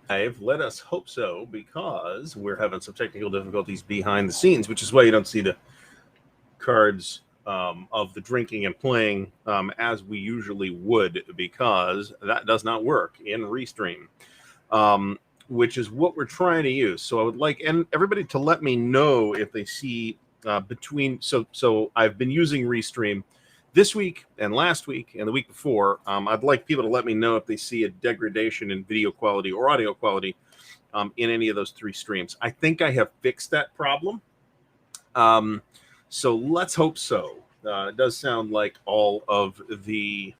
Let us hope so, because we're having some technical difficulties behind the scenes, which is why you don't see the cards of the drinking and playing as we usually would, because that does not work in Restream, which is what we're trying to use. So I would like everybody to let me know if they see between. So I've been using Restream this week and last week and the week before. I'd like people to let me know if they see a degradation in video quality or audio quality in any of those three streams. I think I have fixed that problem. So let's hope so. It does sound like all of the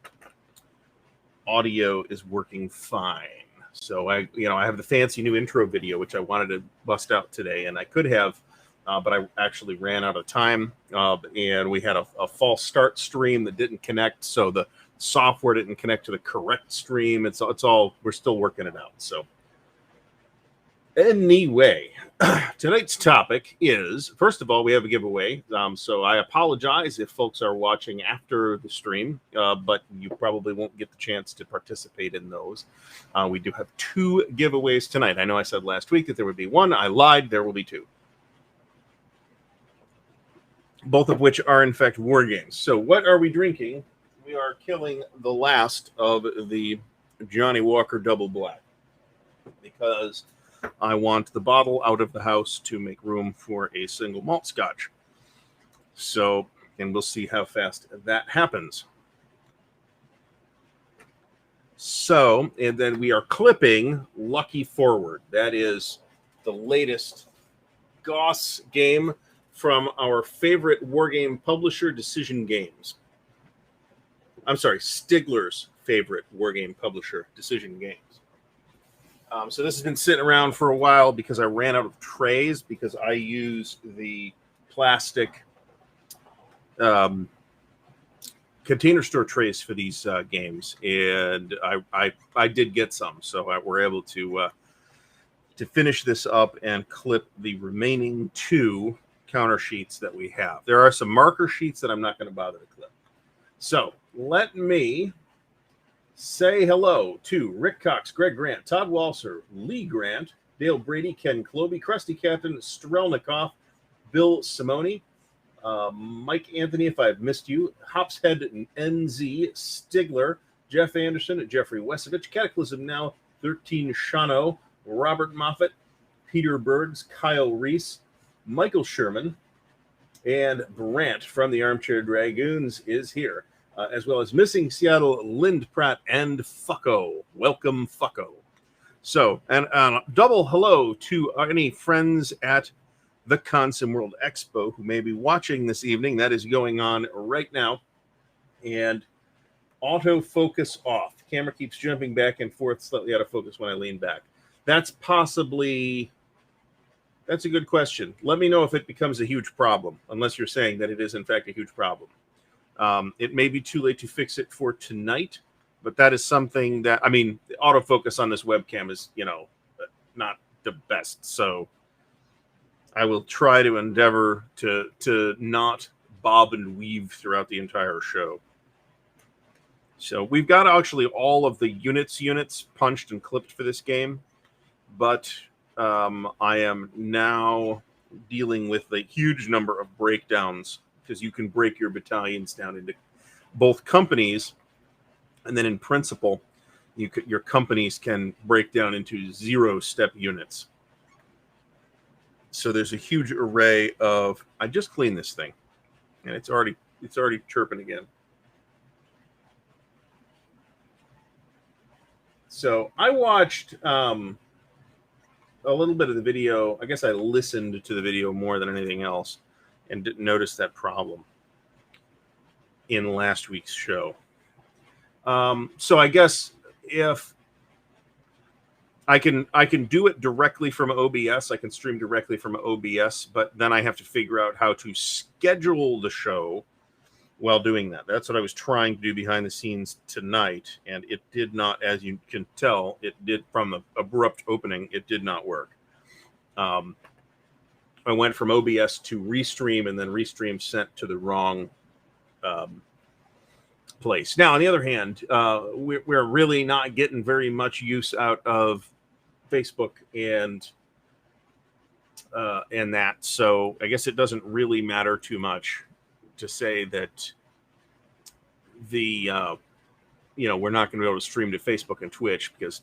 audio is working fine. So I have the fancy new intro video, which I wanted to bust out today, and I could have, but I actually ran out of time, and we had a false start stream that didn't connect, so the software didn't connect to the correct stream. It's all we're still working it out. So anyway, tonight's topic is, first of all, we have a giveaway. So I apologize if folks are watching after the stream, but you probably won't get the chance to participate in those. We do have two giveaways tonight. I know I said last week that there would be one. I lied. There will be two. Both of which are, in fact, Wargames. So what are we drinking? We are killing the last of the Johnny Walker Double Black, because I want the bottle out of the house to make room for a single malt scotch. So, and we'll see how fast that happens. So, and then we are clipping Lucky Forward. That is the latest Goss game from our favorite wargame publisher, Decision Games. I'm sorry, Stigler's favorite wargame publisher, Decision Games. So this has been sitting around for a while because I ran out of trays, because I use the plastic container store trays for these games, and I did get some, so we're able to finish this up and clip the remaining two counter sheets that we have. There are some marker sheets that I'm not going to bother to clip. So let me say hello to Rick Cox, Greg Grant, Todd Walser, Lee Grant, Dale Brady, Ken Kloby, Krusty Captain, Strelnikoff, Bill Simone, Mike Anthony, if I've missed you, Hopshead NZ, Stigler, Jeff Anderson, Jeffrey Wesovich, Cataclysm Now, 13 Shano, Robert Moffat, Peter Bergs, Kyle Reese, Michael Sherman, and Brant from the Armchair Dragoons is here. As well as Missing Seattle, Lind Pratt, and Fucko. Welcome, Fucko. So, and double hello to any friends at the Consim World Expo who may be watching this evening. That is going on right now. And autofocus off. The camera keeps jumping back and forth, slightly out of focus when I lean back. That's a good question. Let me know if it becomes a huge problem, unless you're saying that it is, in fact, a huge problem. It may be too late to fix it for tonight, but that is something that, I mean, the autofocus on this webcam is, not the best. So I will try to endeavor to not bob and weave throughout the entire show. So we've got actually all of the units punched and clipped for this game, but I am now dealing with a huge number of breakdowns, because you can break your battalions down into both companies, and then in principle, your companies can break down into 0-step units. So there's a huge array of. I just cleaned this thing, and it's already chirping again. So I watched a little bit of the video. I guess I listened to the video more than anything else, and didn't notice that problem in last week's show. So I guess if I can do it directly from OBS, I can stream directly from OBS, but then I have to figure out how to schedule the show while doing that. That's what I was trying to do behind the scenes tonight, and it did not, as you can tell, it did from the abrupt opening, it did not work. I went from OBS to Restream, and then Restream sent to the wrong place. Now, on the other hand, we're really not getting very much use out of Facebook and that. So I guess it doesn't really matter too much to say that the we're not going to be able to stream to Facebook and Twitch because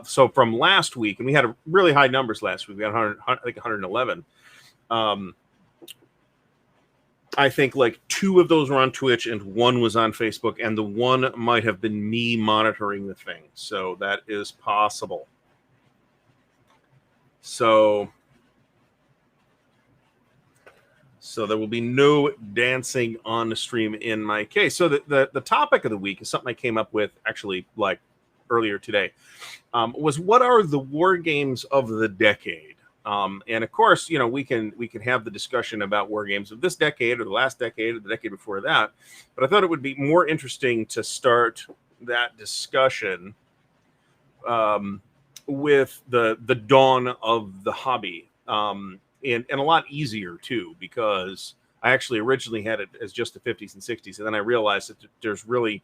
so from last week, and we had really high numbers last week. We had 100, I think 111. I think like 2 of those were on Twitch and 1 was on Facebook, and the 1 might have been me monitoring the thing. So that is possible. So there will be no dancing on the stream in my case. So the topic of the week is something I came up with actually like earlier today. Was what are the war games of the decade? And of course, we can have the discussion about war games of this decade or the last decade or the decade before that. But I thought it would be more interesting to start that discussion with the dawn of the hobby. And a lot easier too, because I actually originally had it as just the 50s and 60s, and then I realized that there's really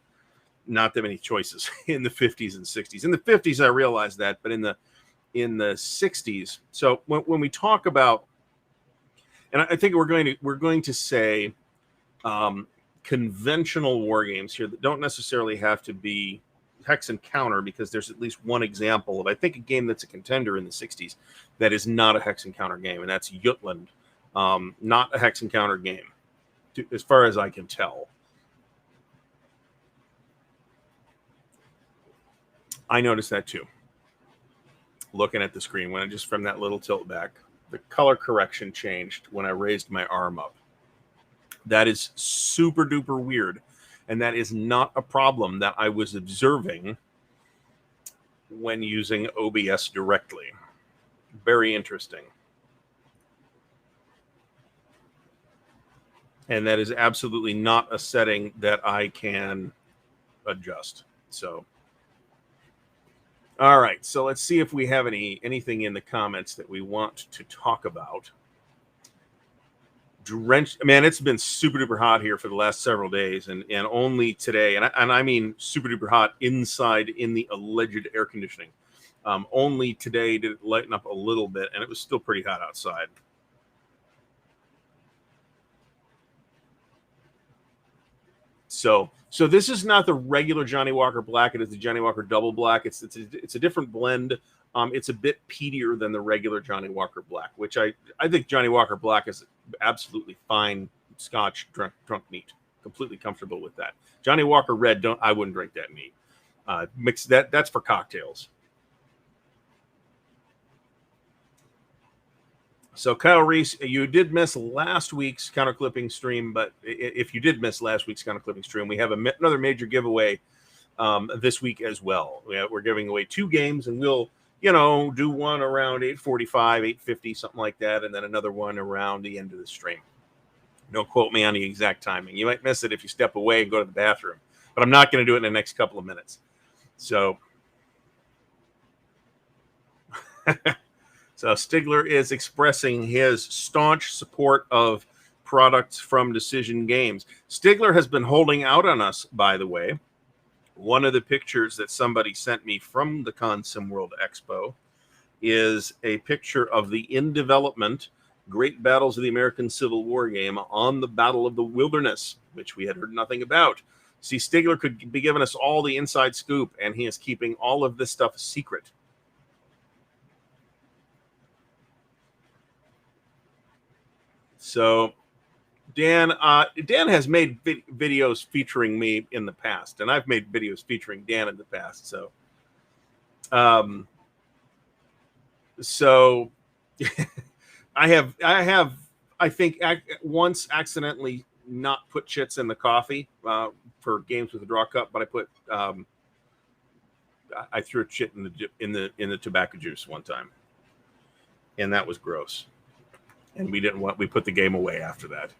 not that many choices in the 50s and 60s. In the 50s, I realized that, but in the 60s. So when we talk about, and I think we're going to say conventional war games here that don't necessarily have to be hex and counter, because there's at least one example of, I think, a game that's a contender in the 60s that is not a hex and counter game, and that's Jutland. Not a hex and counter game, as far as I can tell. I noticed that too. Looking at the screen, when I just from that little tilt back, the color correction changed when I raised my arm up. That is super duper weird. And that is not a problem that I was observing when using OBS directly. Very interesting. And that is absolutely not a setting that I can adjust. So, all right. So let's see if we have anything in the comments that we want to talk about. Drenched, man, it's been super duper hot here for the last several days, and only today, and I mean super duper hot inside in the alleged air conditioning. Only today did it lighten up a little bit, and it was still pretty hot outside. So this is not the regular Johnny Walker Black. It is the Johnny Walker Double Black. It's a different blend. It's a bit peatier than the regular Johnny Walker Black, which I think Johnny Walker Black is absolutely fine Scotch drunk neat. Completely comfortable with that. Johnny Walker Red, I wouldn't drink that neat. Mix that's for cocktails. So Kyle Reese, you did miss last week's counter clipping stream, but if you did miss last week's counter clipping stream, we have another major giveaway this week as well. We're giving away 2 games, and we'll do one around 8:45, 8:50, something like that, and then another one around the end of the stream. Don't quote me on the exact timing. You might miss it if you step away and go to the bathroom, but I'm not going to do it in the next couple of minutes. So, so Stigler is expressing his staunch support of products from Decision Games. Stigler has been holding out on us, by the way. One of the pictures that somebody sent me from the Consim World Expo is a picture of the in development Great Battles of the American Civil War game on the Battle of the Wilderness, which we had heard nothing about. See, Stigler could be giving us all the inside scoop, and he is keeping all of this stuff a secret. So Dan has made videos featuring me in the past, and I've made videos featuring Dan in the past. So, I think once accidentally not put chits in the coffee for games with a draw cup, but I threw a chit in the tobacco juice one time, and that was gross. And we put the game away after that.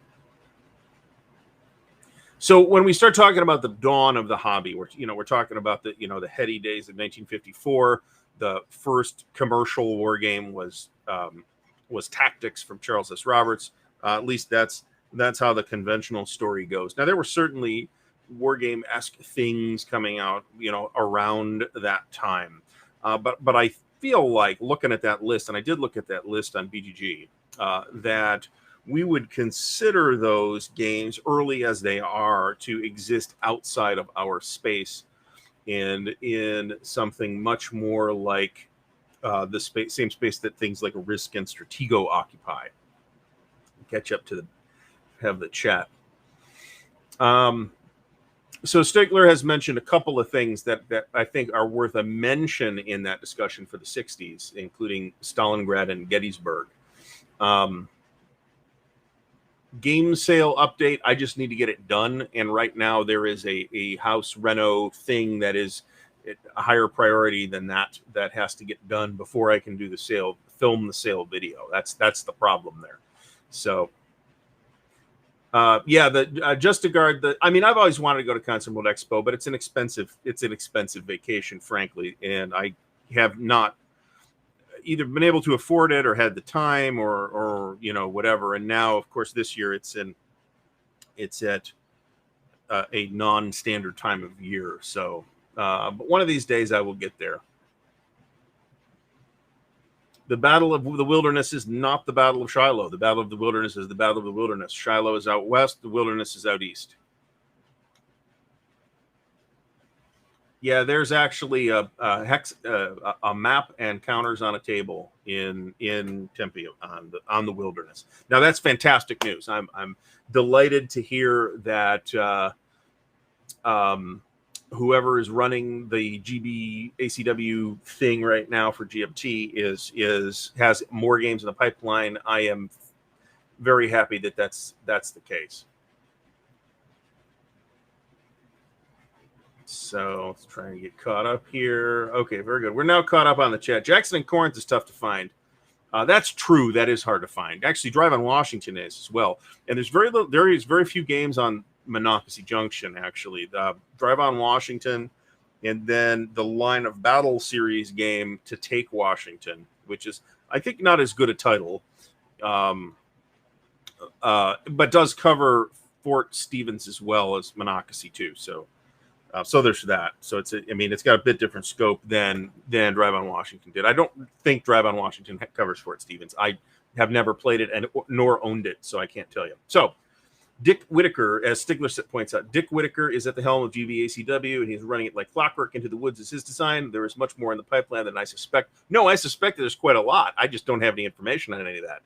So when we start talking about the dawn of the hobby, we're talking about the heady days of 1954. The first commercial war game was Tactics from Charles S. Roberts. At least that's how the conventional story goes. Now there were certainly war game-esque things coming out, around that time. But feel like, looking at that list, and I did look at that list on BGG, that we would consider those games, early as they are, to exist outside of our space and in something much more like the same space that things like Risk and Stratego occupy. Catch up to have the chat. So Stigler has mentioned a couple of things that I think are worth a mention in that discussion for the 60s, including Stalingrad and Gettysburg. Game sale update, I just need to get it done. And right now there is a house reno thing that is a higher priority than that has to get done before I can do the sale, film the sale video. That's the problem there. So just to guard I've always wanted to go to Concert World Expo, but it's an expensive vacation, frankly, and I have not either been able to afford it or had the time or whatever. And now, of course, this year it's at a non-standard time of year. So, but one of these days I will get there. The Battle of the Wilderness is not the Battle of Shiloh. The Battle of the Wilderness is the Battle of the Wilderness. Shiloh is out west. The Wilderness is out east. Yeah, there's actually a map and counters on a table in Tempe on the Wilderness. Now that's fantastic news. I'm delighted to hear that whoever is running the GB ACW thing right now for GMT has more games in the pipeline. I am very happy that that's the case. So let's try and get caught up here. Okay, very good. We're now caught up on the chat. Jackson and Corinth is tough to find. That's true. That is hard to find. Actually, Drive on Washington is as well. And there is very few games on Monocacy Junction, actually. The Drive on Washington, and then the Line of Battle series game To Take Washington, which is, I think, not as good a title, but does cover Fort Stevens as well as Monocacy too. So there's that. So it's got a bit different scope than Drive on Washington did. I don't think Drive on Washington covers Fort Stevens. I have never played it nor owned it, so I can't tell you. So Dick Whitaker, as Stigler points out, Dick Whitaker is at the helm of GVACW, and he's running it like clockwork. Into the Woods is his design. There is much more in the pipeline than I suspect. No, I suspect that there's quite a lot. I just don't have any information on any of that.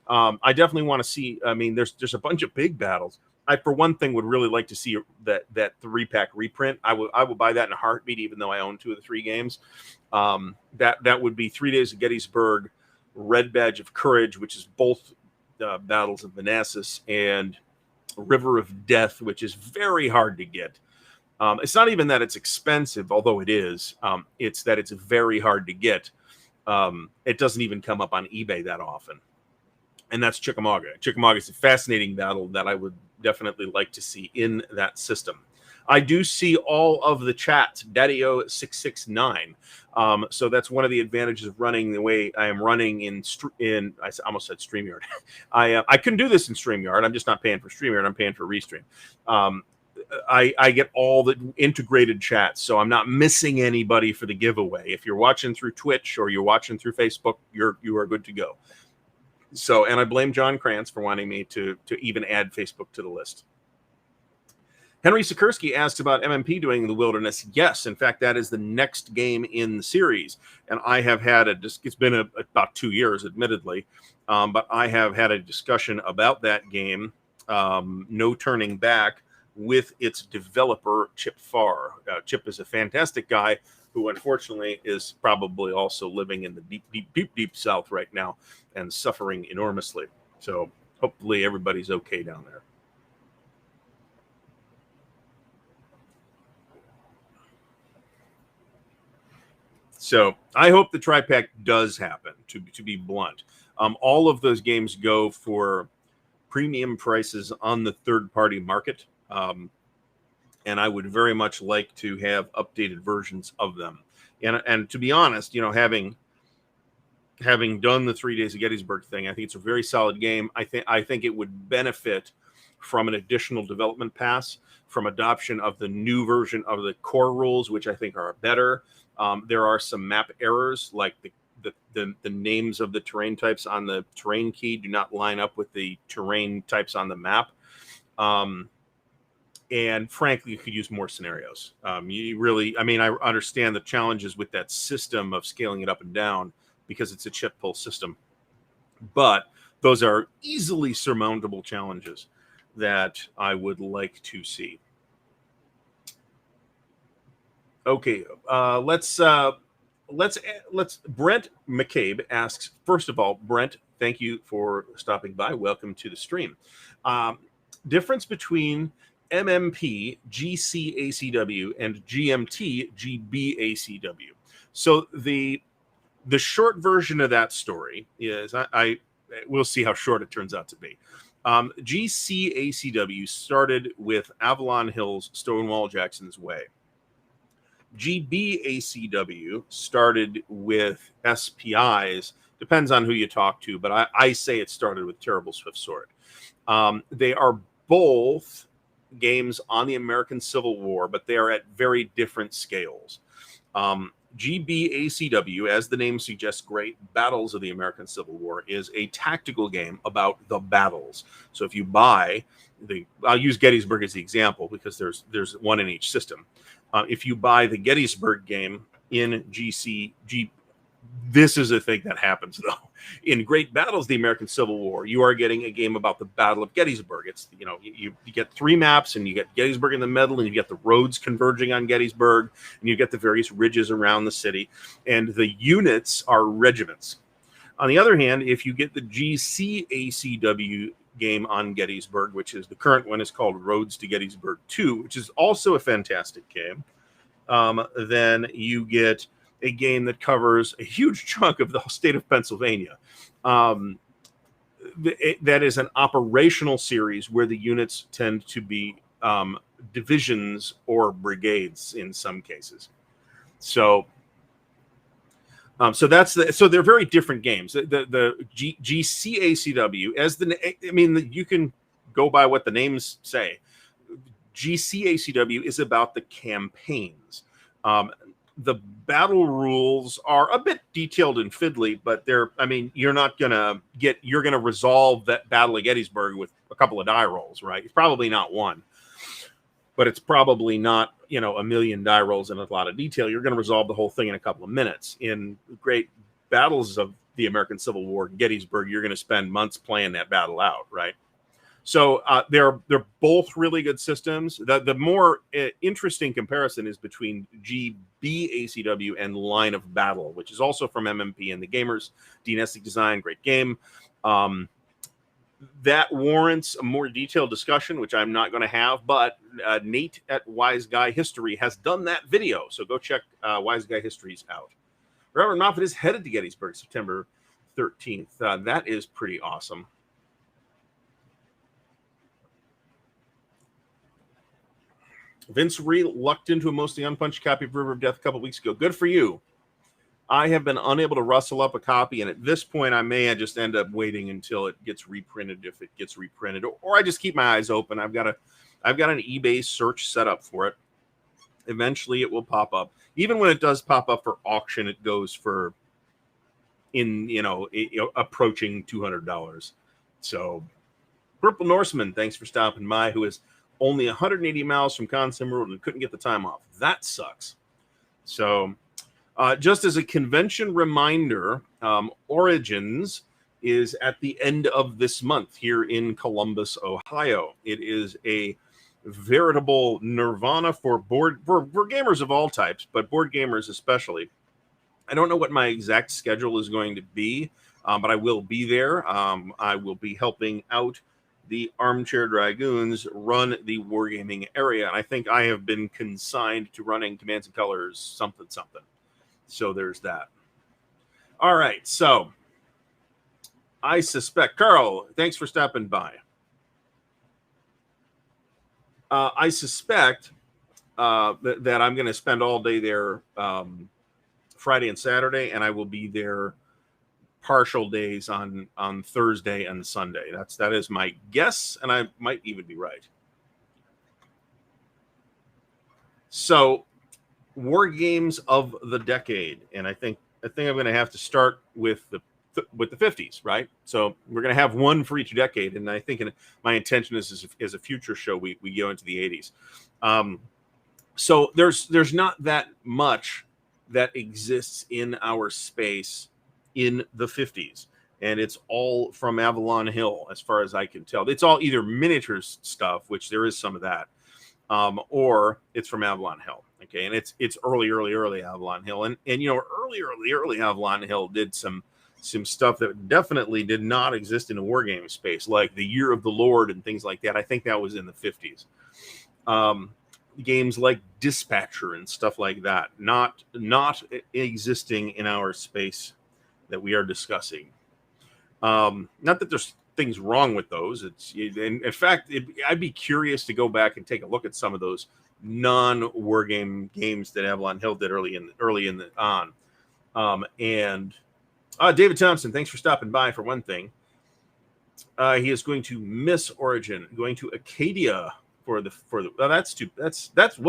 I definitely want to see. There's a bunch of big battles. I, for one thing, would really like to see that 3-pack reprint. I will buy that in a heartbeat, even though I own 2 of the 3 games. That would be 3 Days of Gettysburg, Red Badge of Courage, which is both battles of Manassas, and River of Death, which is very hard to get. It's not even that it's expensive, although it is. It's that it's very hard to get. It doesn't even come up on eBay that often. And that's Chickamauga. Chickamauga is a fascinating battle that I would definitely like to see in that system. I do see all of the chats, Daddy-O669. So that's one of the advantages of running the way I am running I almost said StreamYard. I couldn't do this in StreamYard. I'm just not paying for StreamYard. I'm paying for Restream. I get all the integrated chats, so I'm not missing anybody for the giveaway. If you're watching through Twitch or you're watching through Facebook, you are good to go. So, and I blame John Krantz for wanting me to even add Facebook to the list. Henry Sikorsky asked about MMP doing the Wilderness. Yes, in fact, that is the next game in the series. And I have had it's been about 2 years, admittedly, but I have had a discussion about that game, No Turning Back, with its developer, Chip Farr. Chip is a fantastic guy who unfortunately is probably also living in the deep South right now and suffering enormously. So hopefully everybody's okay down there. So I hope the tri-pack does happen, to be blunt. All of those games go for premium prices on the third-party market. And I would very much like to have updated versions of them. And to be honest, having done the 3 Days of Gettysburg thing, I think it's a very solid game. I think it would benefit from an additional development pass, from adoption of the new version of the core rules, which I think are better. There are some map errors, like the names of the terrain types on the terrain key do not line up with the terrain types on the map. And frankly, you could use more scenarios. You really, I mean, I understand the challenges with that system of scaling it up and down because it's a chip pull system, but those are easily surmountable challenges that I would like to see. Okay, let's Brent McCabe asks, first of all, Brent, thank you for stopping by. Welcome to the stream. Difference between MMP GCACW and GMT GBACW. So the short version of that story is I we'll see how short it turns out to be. GCACW started with Avalon Hill's Stonewall Jackson's Way. GBACW started with SPI's, depends on who you talk to, but I say it started with Terrible Swift Sword. They are both games on the American Civil War, but they are at very different scales. GBACW, as the name suggests, Great Battles of the American Civil War, is a tactical game about the battles. So if you buy I'll use Gettysburg as the example because there's one in each system. If you buy the Gettysburg game in this is a thing that happens though. In Great Battles of the American Civil War, you are getting a game about the Battle of Gettysburg. It's, you know, you get 3 maps and you get Gettysburg in the middle and you get the roads converging on Gettysburg and you get the various ridges around the city and the units are regiments. On the other hand, if you get the GCACW game on Gettysburg, which is the current one, is called Roads to Gettysburg 2, which is also a fantastic game, then you get a game that covers a huge chunk of the state of Pennsylvania. That is an operational series where the units tend to be divisions or brigades in some cases. So they're very different games. The GCACW, you can go by what the names say. GCACW is about the campaigns. The battle rules are a bit detailed and fiddly, but you're going to resolve that Battle of Gettysburg with a couple of die rolls, right? It's probably not one, but it's probably not, a million die rolls in a lot of detail. You're going to resolve the whole thing in a couple of minutes. In Great Battles of the American Civil War, Gettysburg, you're going to spend months playing that battle out, right? So they're both really good systems. The more interesting comparison is between GBACW and Line of Battle, which is also from MMP and the Gamers. Dean Essig design, great game. That warrants a more detailed discussion, which I'm not going to have, but Nate at Wise Guy History has done that video. So go check Wise Guy History's out. Reverend Moffat is headed to Gettysburg September 13th. That is pretty awesome. Vince lucked into a mostly unpunched copy of River of Death a couple weeks ago. Good for you. I have been unable to rustle up a copy, and at this point, I may just end up waiting until it gets reprinted, if it gets reprinted, or I just keep my eyes open. I've got an eBay search set up for it. Eventually, it will pop up. Even when it does pop up for auction, it goes for approaching $200. So, Purple Norseman, thanks for stopping by. Who is only 180 miles from Consim Road and couldn't get the time off. That sucks. So, just as a convention reminder, Origins is at the end of this month here in Columbus, Ohio. It is a veritable nirvana for gamers of all types, but board gamers especially. I don't know what my exact schedule is going to be, but I will be there. I will be helping out the Armchair Dragoons run the wargaming area. And I think I have been consigned to running Commands and Colors something. So there's that. All right. So I suspect, Carl, thanks for stopping by. I suspect that I'm going to spend all day there Friday and Saturday, and I will be there partial days on Thursday and Sunday. That is my guess, and I might even be right. So, War Games of the Decade, and I think I think I'm going to have to start with the 50s, right? So we're going to have one for each decade, and I think my intention is as a future show we go into the 80s. So there's not that much that exists in our space in the 50s, and it's all from Avalon Hill, as far as I can tell. It's all either miniatures stuff, which there is some of that, or it's from Avalon Hill. Okay, and it's early Avalon Hill, and early Avalon Hill did some stuff that definitely did not exist in the wargame space, like the Year of the Lord and things like that. I think that was in the 50s. Games like Dispatcher and stuff like that, not existing in our space that we are discussing. Not that there's things wrong with those. In fact, I'd be curious to go back and take a look at some of those non-wargame games that Avalon Hill did early in the on. And David Thompson, thanks for stopping by. For one thing, he is going to miss Origin, going to Acadia for the. Well,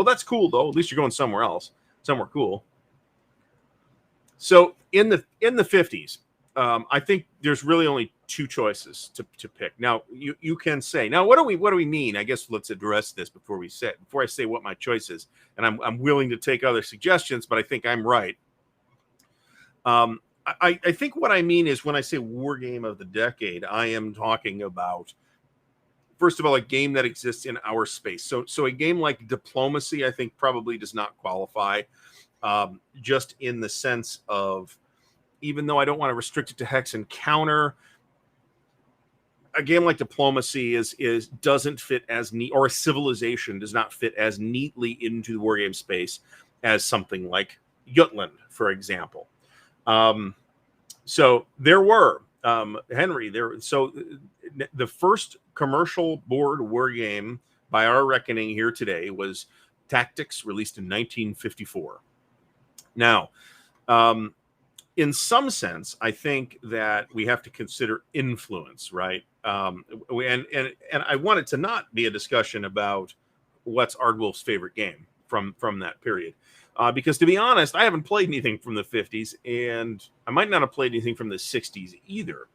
that's cool though. At least you're going somewhere else, somewhere cool. So in the 50s, I think there's really only two choices to pick. Now you can say, now what do we mean? I guess let's address this before I say what my choice is, and I'm willing to take other suggestions, but I think I'm right. I think what I mean is, when I say war game of the decade, I am talking about, first of all, a game that exists in our space. So a game like Diplomacy, I think, probably does not qualify, just in the sense of, even though I don't want to restrict it to Hex and Counter, a game like Diplomacy doesn't fit as neat, or a Civilization does not fit as neatly into the wargame space as something like Jutland, for example. So there were, Henry, so the first commercial board war game by our reckoning here today was Tactics, released in 1954. Now, in some sense, I think that we have to consider influence, right? And I want it to not be a discussion about what's Ardwulf's favorite game from that period. Because, to be honest, I haven't played anything from the 50s, and I might not have played anything from the 60s either.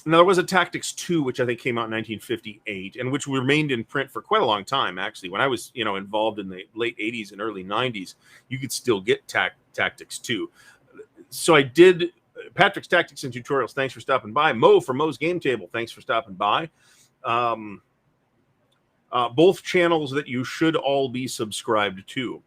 Now, there was a Tactics 2, which I think came out in 1958, and which remained in print for quite a long time, actually. When I was, involved in the late 80s and early 90s, you could still get Tactics 2. So I did Patrick's Tactics and Tutorials. Thanks for stopping by. Mo from Mo's Game Table. Thanks for stopping by. Both channels that you should all be subscribed to.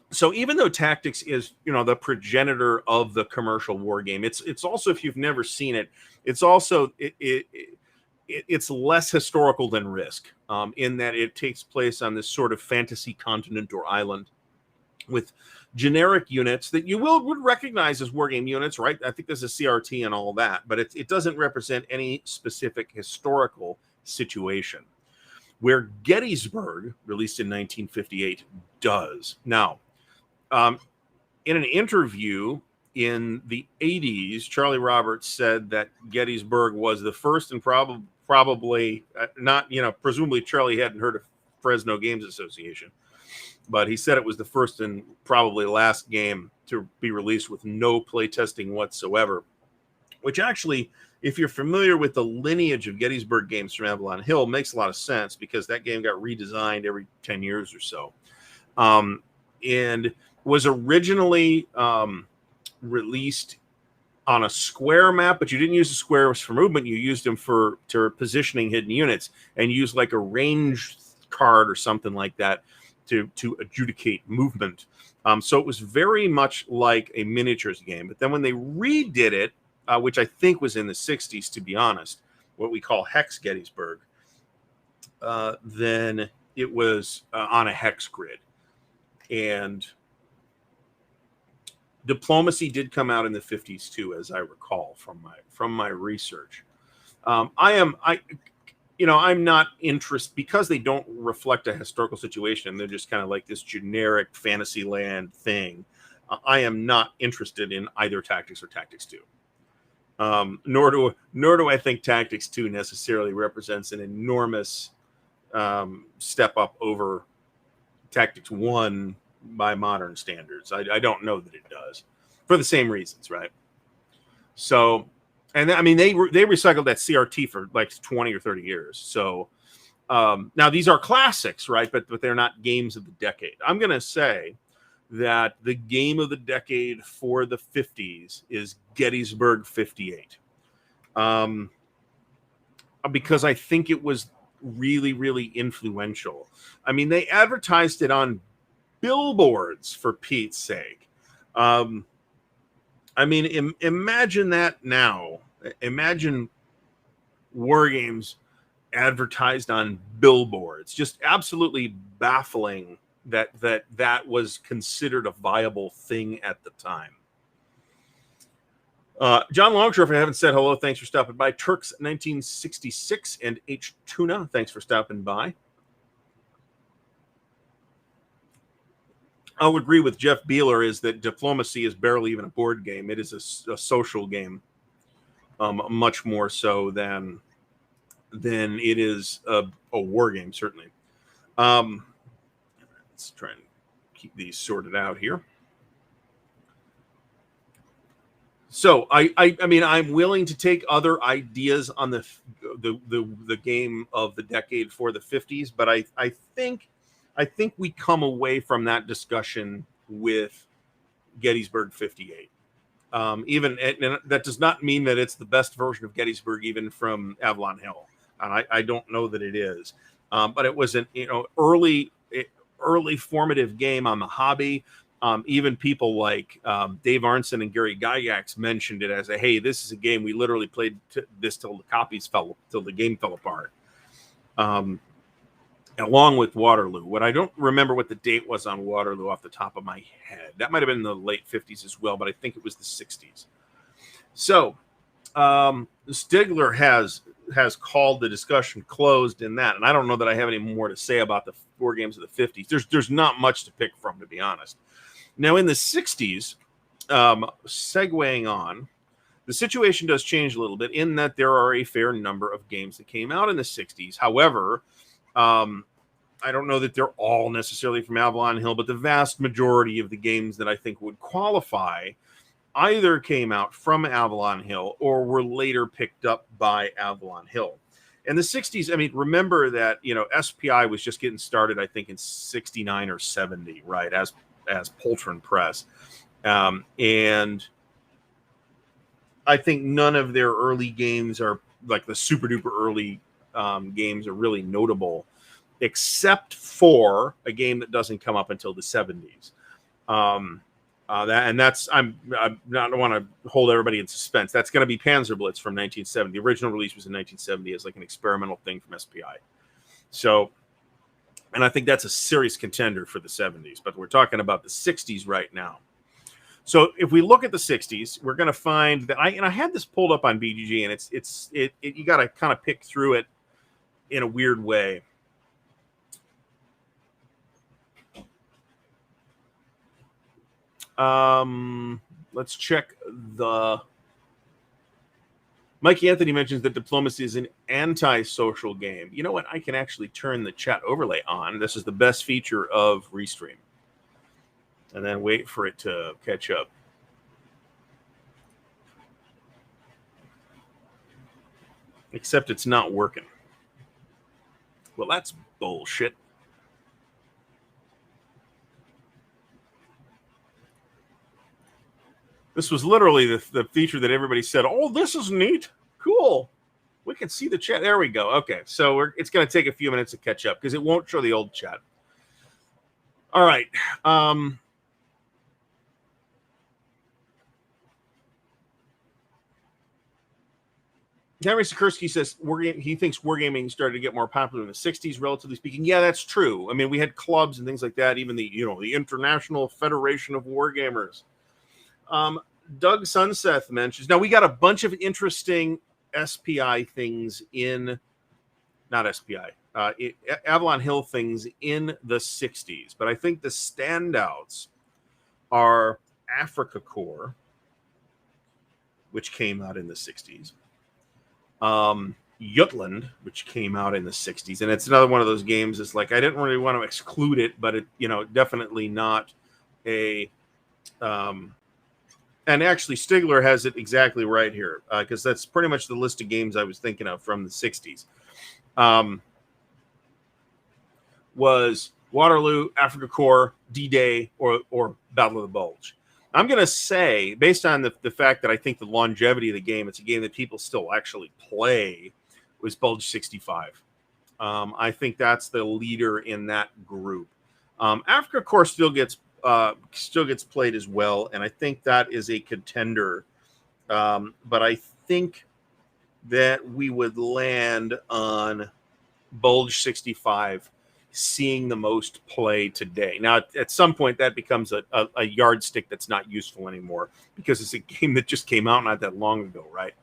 So even though Tactics is, the progenitor of the commercial war game, it's also, if you've never seen it, it's also it's less historical than Risk, in that it takes place on this sort of fantasy continent or island with generic units that you would recognize as wargame units, right? I think there's a CRT and all that, but it doesn't represent any specific historical situation. Where Gettysburg, released in 1958, does. Now, in an interview in the 80s, Charlie Roberts said that Gettysburg was the first and probably not, presumably Charlie hadn't heard of Fresno Games Association, but he said it was the first and probably last game to be released with no playtesting whatsoever, which actually, if you're familiar with the lineage of Gettysburg games from Avalon Hill, makes a lot of sense, because that game got redesigned every 10 years or so. And was originally released on a square map, but you didn't use the squares for movement. You used them for positioning hidden units, and used like a range card or something like that to adjudicate movement. So it was very much like a miniatures game. But then when they redid it, which I think was in the 60s, to be honest, what we call Hex Gettysburg, then it was on a hex grid. And Diplomacy did come out in the 50s too, as I recall from my research. I'm not interested, because they don't reflect a historical situation. They're just kind of like this generic fantasy land thing. I am not interested in either Tactics or Tactics 2. Nor do I think Tactics 2 necessarily represents an enormous step up over Tactics 1, modern standards. I don't know that it does, for the same reasons, right? So, and I mean, they recycled that CRT for like 20 or 30 years. So now these are classics, right? But they're not games of the decade. I'm going to say that the game of the decade for the 50s is Gettysburg 58. Because I think it was really, really influential. I mean, they advertised it on billboards, for Pete's sake. I mean, imagine that now. Imagine Wargames advertised on billboards. Just absolutely baffling that was considered a viable thing at the time. John Longshoreman, I haven't said hello. Thanks for stopping by. Turks 1966 and H Tuna, thanks for stopping by. I'll agree with Jeff Beeler is that Diplomacy is barely even a board game. It is a social game, much more so than it is a war game, certainly. Let's try and keep these sorted out here. So I mean, I'm willing to take other ideas on the game of the decade for the 50s, but I think we come away from that discussion with Gettysburg 58. Even and that does not mean that it's the best version of Gettysburg, even from Avalon Hill, and I don't know that it is. But it was an early formative game on the hobby. Even people like Dave Arnson and Gary Gygax mentioned it as hey, this is a game we literally played this till the game fell apart. Along with Waterloo. What I don't remember what the date was on Waterloo off the top of my head. That might have been in the late 50s as well, but I think it was the 60s. So Stigler has called the discussion closed in that, and I don't know that I have any more to say about the war games of the 50s. There's not much to pick from, to be honest. Now in the 60s, segueing on, the situation does change a little bit in that there are a fair number of games that came out in the 60s. However, I don't know that they're all necessarily from Avalon Hill, but the vast majority of the games that I think would qualify either came out from Avalon Hill or were later picked up by Avalon Hill. In the 60s, I mean, remember that, SPI was just getting started, I think, in 69 or 70, right, as Poltron Press. And I think none of their early games are, like the super duper early games are really notable, except for a game that doesn't come up until the 70s. I'm not want to hold everybody in suspense. That's going to be Panzer Blitz from 1970. The original release was in 1970 as like an experimental thing from SPI. So, and I think that's a serious contender for the 70s, but we're talking about the 60s right now. So if we look at the 60s, we're going to find that I had this pulled up on BGG, and it's you got to kind of pick through it in a weird way. Let's check the. Mikey Anthony mentions that Diplomacy is an anti-social game. You know what? I can actually turn the chat overlay on. This is the best feature of Restream. And then wait for it to catch up. Except it's not working. Well, that's bullshit. This was literally the feature that everybody said, oh, this is neat. Cool. We can see the chat. There we go. Okay, so it's going to take a few minutes to catch up because it won't show the old chat. All right. Henry Sikorsky says he thinks wargaming started to get more popular in the 60s, relatively speaking. Yeah, that's true. I mean, we had clubs and things like that, even the International Federation of Wargamers. Doug Sunseth mentions, now we got a bunch of interesting SPI things Avalon Hill things in the 60s, but I think the standouts are Africa Corps, which came out in the 60s. Jutland, which came out in the 60s. And it's another one of those games. It's like, I didn't really want to exclude it, but it, definitely not a, and actually Stigler has it exactly right here. Cause that's pretty much the list of games I was thinking of from the 60s. Was Waterloo, Africa Corps, D-Day, or Battle of the Bulge. I'm going to say, based on the fact that I think the longevity of the game, it's a game that people still actually play, was Bulge 65. I think that's the leader in that group. Africa Corps still gets played as well, and I think that is a contender. But I think that we would land on Bulge 65 seeing the most play today. Now, at some point, that becomes a yardstick that's not useful anymore because it's a game that just came out not that long ago, right?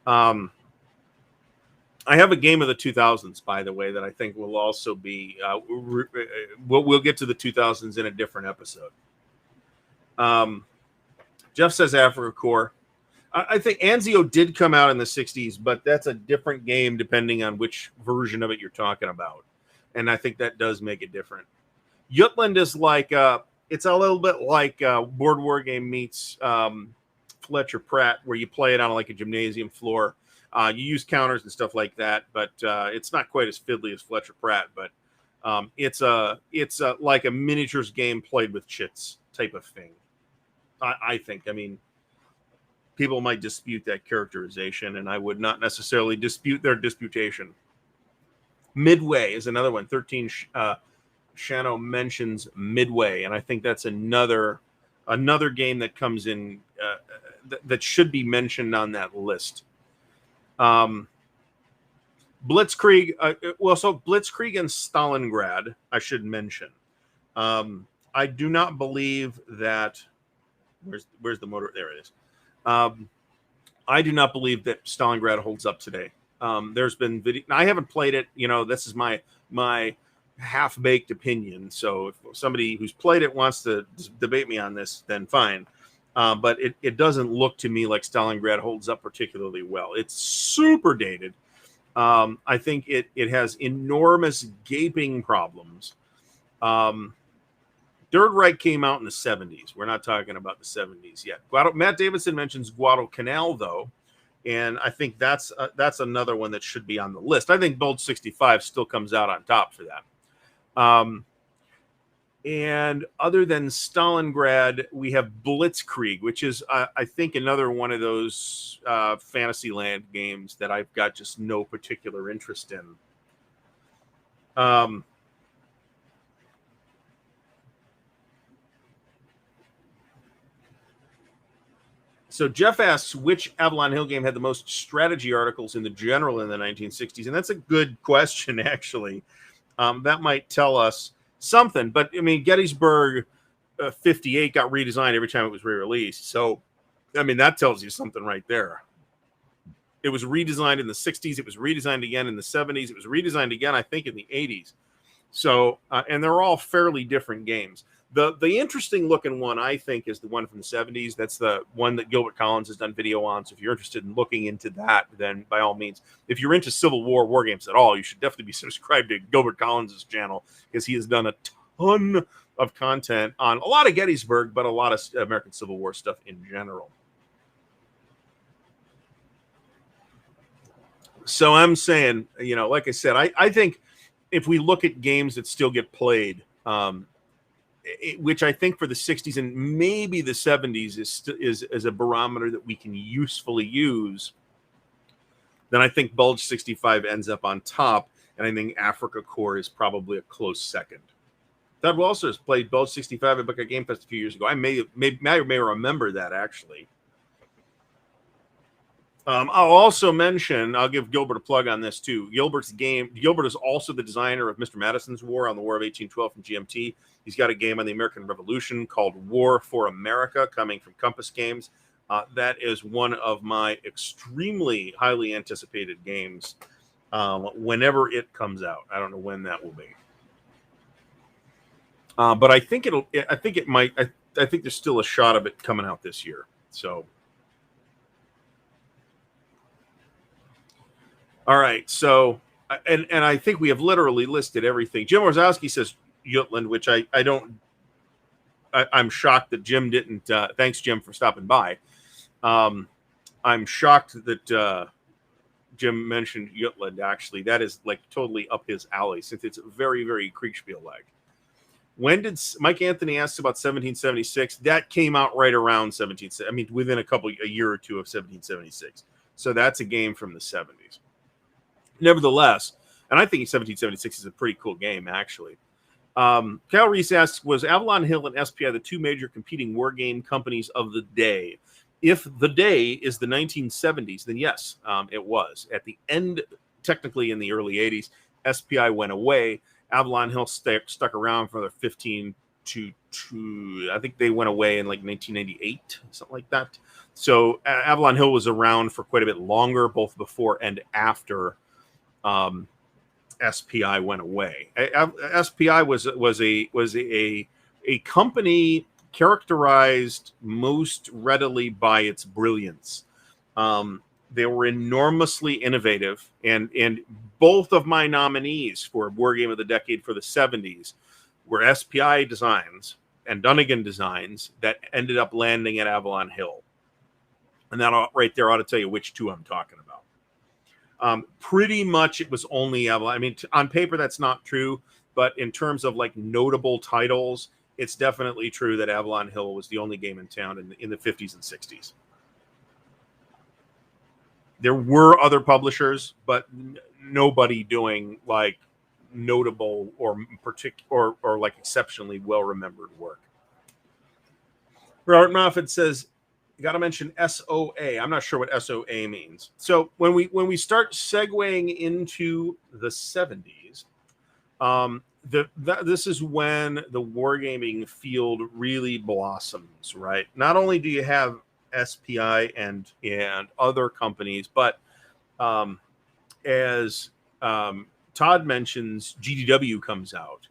I have a game of the 2000s, by the way, that I think will also be. We'll get to the 2000s in a different episode. Jeff says Africa Corps. I think Anzio did come out in the 60s, but that's a different game depending on which version of it you're talking about. And I think that does make it different. Jutland is like, it's a little bit like Board War Game meets Fletcher Pratt, where you play it on like a gymnasium floor. You use counters and stuff like that, but it's not quite as fiddly as Fletcher Pratt. But it's like a miniatures game played with chits type of thing. I think. I mean, people might dispute that characterization, and I would not necessarily dispute their disputation. Midway is another one. 13 Shano mentions Midway, and I think that's another game that comes in that should be mentioned on that list. Blitzkrieg, so Blitzkrieg and Stalingrad, I should mention. I do not believe that. Where's the motor? There it is. I do not believe that Stalingrad holds up today. There's been video. I haven't played it. This is my half-baked opinion. So if somebody who's played it wants to debate me on this, then fine. But it doesn't look to me like Stalingrad holds up particularly well. It's super dated. I think it has enormous gaping problems. Third Reich came out in the 70s. We're not talking about the 70s yet. Matt Davidson mentions Guadalcanal, though. And I think that's another one that should be on the list. I think Bulge 65 still comes out on top for that. And other than Stalingrad, we have Blitzkrieg, which is, I think, another one of those Fantasyland games that I've got just no particular interest in. So Jeff asks, which Avalon Hill game had the most strategy articles in the general in the 1960s? And that's a good question, actually. That might tell us something. But, I mean, Gettysburg 58 got redesigned every time it was re-released. So, I mean, that tells you something right there. It was redesigned in the 60s. It was redesigned again in the 70s. It was redesigned again, I think, in the 80s. So, and they're all fairly different games. The interesting looking one, I think, is the one from the 70s. That's the one that Gilbert Collins has done video on. So if you're interested in looking into that, then by all means, if you're into Civil War games at all, you should definitely be subscribed to Gilbert Collins' channel, because he has done a ton of content on a lot of Gettysburg, but a lot of American Civil War stuff in general. So I'm saying, like I said, I think if we look at games that still get played, which I think for the 60s and maybe the 70s is a barometer that we can usefully use, then I think Bulge 65 ends up on top, and I think Africa Corps is probably a close second. Todd Walser has played Bulge 65 at Buckeye Game Fest a few years ago. I may remember that, actually. I'll also mention, I'll give Gilbert a plug on this too. Gilbert is also the designer of Mr. Madison's War on the War of 1812 from GMT. He's got a game on the American Revolution called War for America coming from Compass Games. That is one of my extremely highly anticipated games whenever it comes out. I don't know when that will be. But I think I think there's still a shot of it coming out this year. So All right, so and I think we have literally listed everything. Jim Orzowski says Jutland, which I don't. I'm shocked that Jim didn't. Thanks, Jim, for stopping by. I'm shocked that Jim mentioned Jutland. Actually, that is like totally up his alley, since it's very, very Kriegspiel-like. When did Mike Anthony asked about 1776? That came out right around 17. I mean, within a year or two of 1776. So that's a game from the 70s. Nevertheless, and I think 1776 is a pretty cool game, actually. Cal Reese asks, was Avalon Hill and SPI the two major competing war game companies of the day? If the day is the 1970s, then yes, it was. At the end, technically in the early 80s, SPI went away. Avalon Hill stuck around for the 15 to I think they went away in like 1998, something like that. So Avalon Hill was around for quite a bit longer, both before and after SPI went away. SPI was a company characterized most readily by its brilliance. They were enormously innovative, and both of my nominees for War Game of the Decade for the 70s were SPI designs and Dunnigan designs that ended up landing at Avalon Hill. And that right there ought to tell you which two I'm talking about. Pretty much it was only Avalon. I mean, on paper, that's not true, but in terms of like notable titles, it's definitely true that Avalon Hill was the only game in town in the 50s and 60s. There were other publishers, but nobody doing like notable or like exceptionally well-remembered work. Robert Moffat says, you got to mention SOA. I'm not sure what SOA means. So when we start segueing into the 70s, this is when the wargaming field really blossoms, right? Not only do you have SPI and other companies, but as Todd mentions, GDW comes out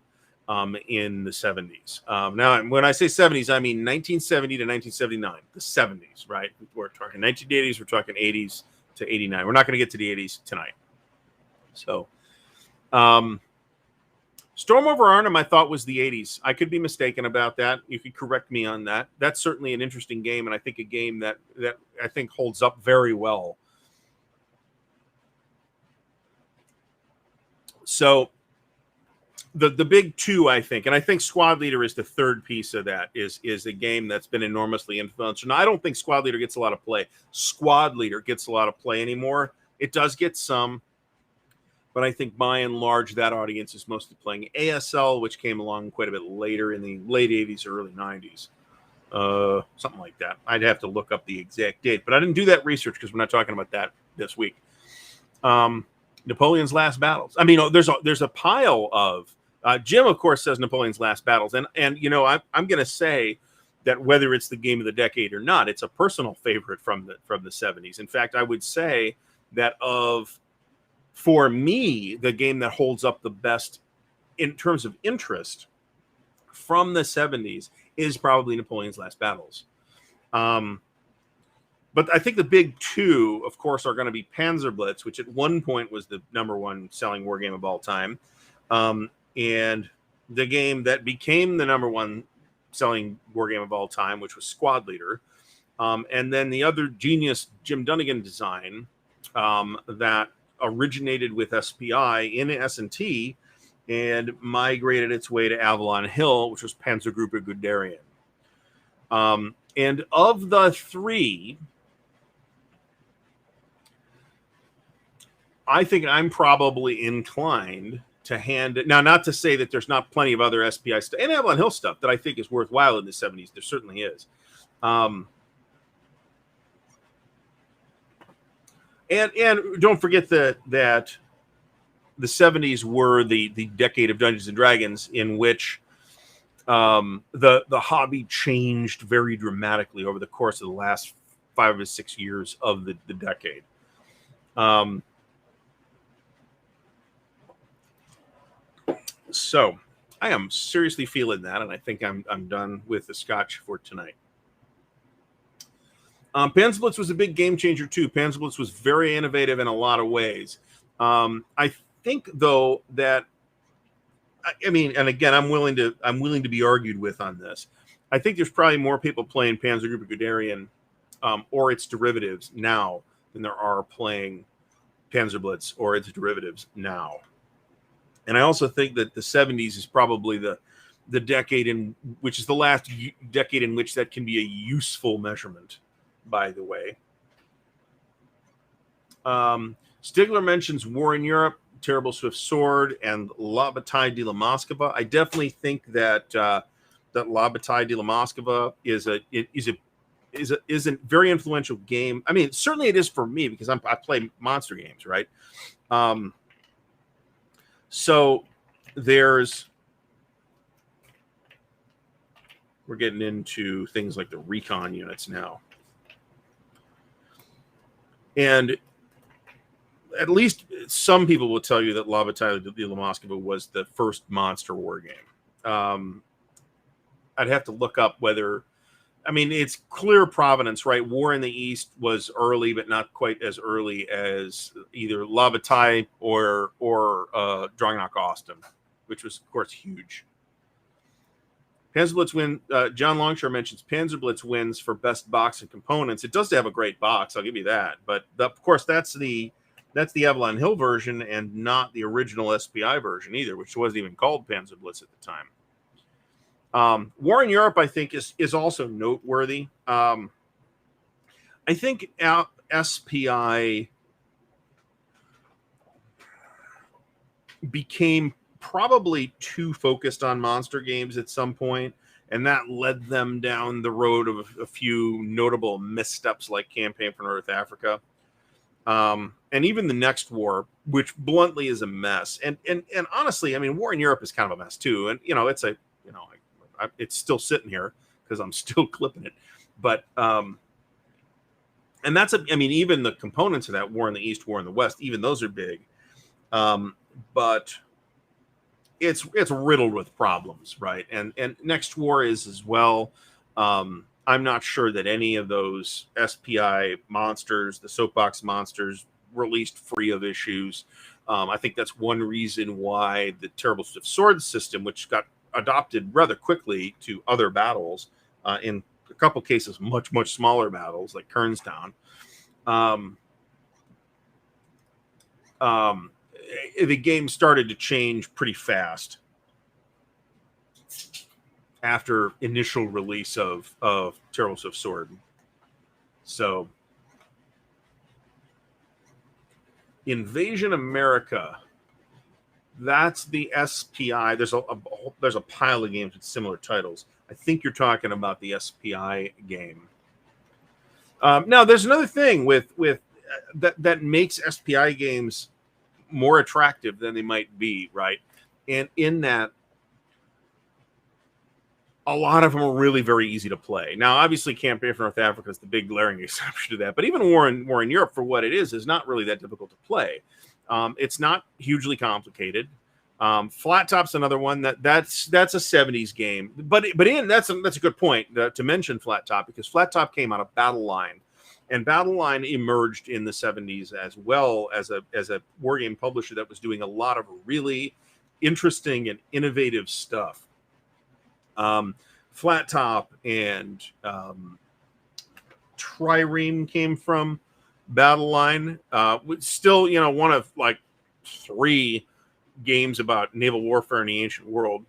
in the 70s. Now, when I say 70s, I mean 1970 to 1979, the 70s, right? We're talking 1980s, we're talking 80s to 89. We're not going to get to the 80s tonight. So, Storm over Arnhem, I thought, was the 80s. I could be mistaken about that. You could correct me on that. That's certainly an interesting game, and I think a game that I think holds up very well. So the big two, I think, and I think Squad Leader is the third piece of that, is a game that's been enormously influential. Now, I don't think Squad Leader gets a lot of play. Squad Leader gets a lot of play anymore. It does get some, but I think by and large that audience is mostly playing ASL, which came along quite a bit later in the late 80s or early 90s. Something like that. I'd have to look up the exact date, but I didn't do that research because we're not talking about that this week. Napoleon's Last Battles. I mean, there's a pile of Jim, of course, says Napoleon's Last Battles, and you know, I'm going to say that whether it's the game of the decade or not, it's a personal favorite from the 70s. In fact, I would say that for me, the game that holds up the best in terms of interest from the 70s is probably Napoleon's Last Battles. But I think the big two, of course, are going to be Panzer Blitz, which at one point was the #1 selling war game of all time, and the game that became the #1 selling war game of all time, which was Squad Leader, and then the other genius Jim Dunnigan design that originated with SPI in S&T and migrated its way to Avalon Hill, which was Panzergruppe Guderian. And of the three, I think I'm probably inclined to hand it. Now, not to say that there's not plenty of other SPI stuff and Avalon Hill stuff that I think is worthwhile in the 70s. There certainly is. And don't forget that the 70s were the decade of Dungeons and Dragons, in which the hobby changed very dramatically over the course of the last 5 or 6 years of the decade. So I am seriously feeling that, and I think I'm done with the scotch for tonight. Panzer Blitz was a big game changer too. Panzer Blitz was very innovative in a lot of ways. I think though that, I mean, and again, I'm willing to be argued with on this. I think there's probably more people playing Panzergruppe Guderian or its derivatives now than there are playing Panzer Blitz or its derivatives now. And I also think that the 70s is probably the decade in which is the last decade in which that can be a useful measurement, by the way. Stigler mentions War in Europe, Terrible Swift Sword, and La Bataille de la Moskva. I definitely think that that La Bataille de la Moskva is a very influential game. I mean, certainly it is for me because I play monster games, right? So we're getting into things like the recon units now. And at least some people will tell you that La Bataille de la Moskva was the first monster war game. I'd have to look up whether, I mean, it's clear provenance, right? War in the East was early, but not quite as early as either La Bataille or Drongnach Austin, which was, of course, huge. Panzer Blitz win. John Longshore mentions Panzer Blitz wins for best box and components. It does have a great box, I'll give you that. But of course, that's the Avalon Hill version and not the original SPI version either, which wasn't even called Panzer Blitz at the time. War in Europe, I think, is also noteworthy. I think SPI became probably too focused on monster games at some point, and that led them down the road of a few notable missteps like Campaign for North Africa. And even the next war, which bluntly is a mess. And honestly, I mean, War in Europe is kind of a mess too. And, it's still sitting here because I'm still clipping it. But, and even the components of that, War in the East, War in the West, even those are big. But it's riddled with problems, right? And Next War is as well. I'm not sure that any of those SPI monsters, the soapbox monsters, released free of issues. I think that's one reason why the Terrible Swift Sword system, which got adopted rather quickly to other battles, in a couple cases, much, much smaller battles like Kernstown, the game started to change pretty fast after initial release of Terrible Swift Sword. So Invasion America, that's the SPI. There's a pile of games with similar titles. I think you're talking about the SPI game. Now there's another thing with that makes SPI games more attractive than they might be, right? And in that, a lot of them are really very easy to play. Now, obviously, Campaign for North Africa is the big glaring exception to that. But even War in Europe, for what it is not really that difficult to play. It's not hugely complicated. Flat Top's another one that's a 70s game. But that's a good point to mention Flat Top, because Flat Top came out of Battle Line. And Battle Line emerged in the 70s as well as a war game publisher that was doing a lot of really interesting and innovative stuff. Flat Top and Trireme came from Battle Line. Still, one of like 3 games about naval warfare in the ancient world.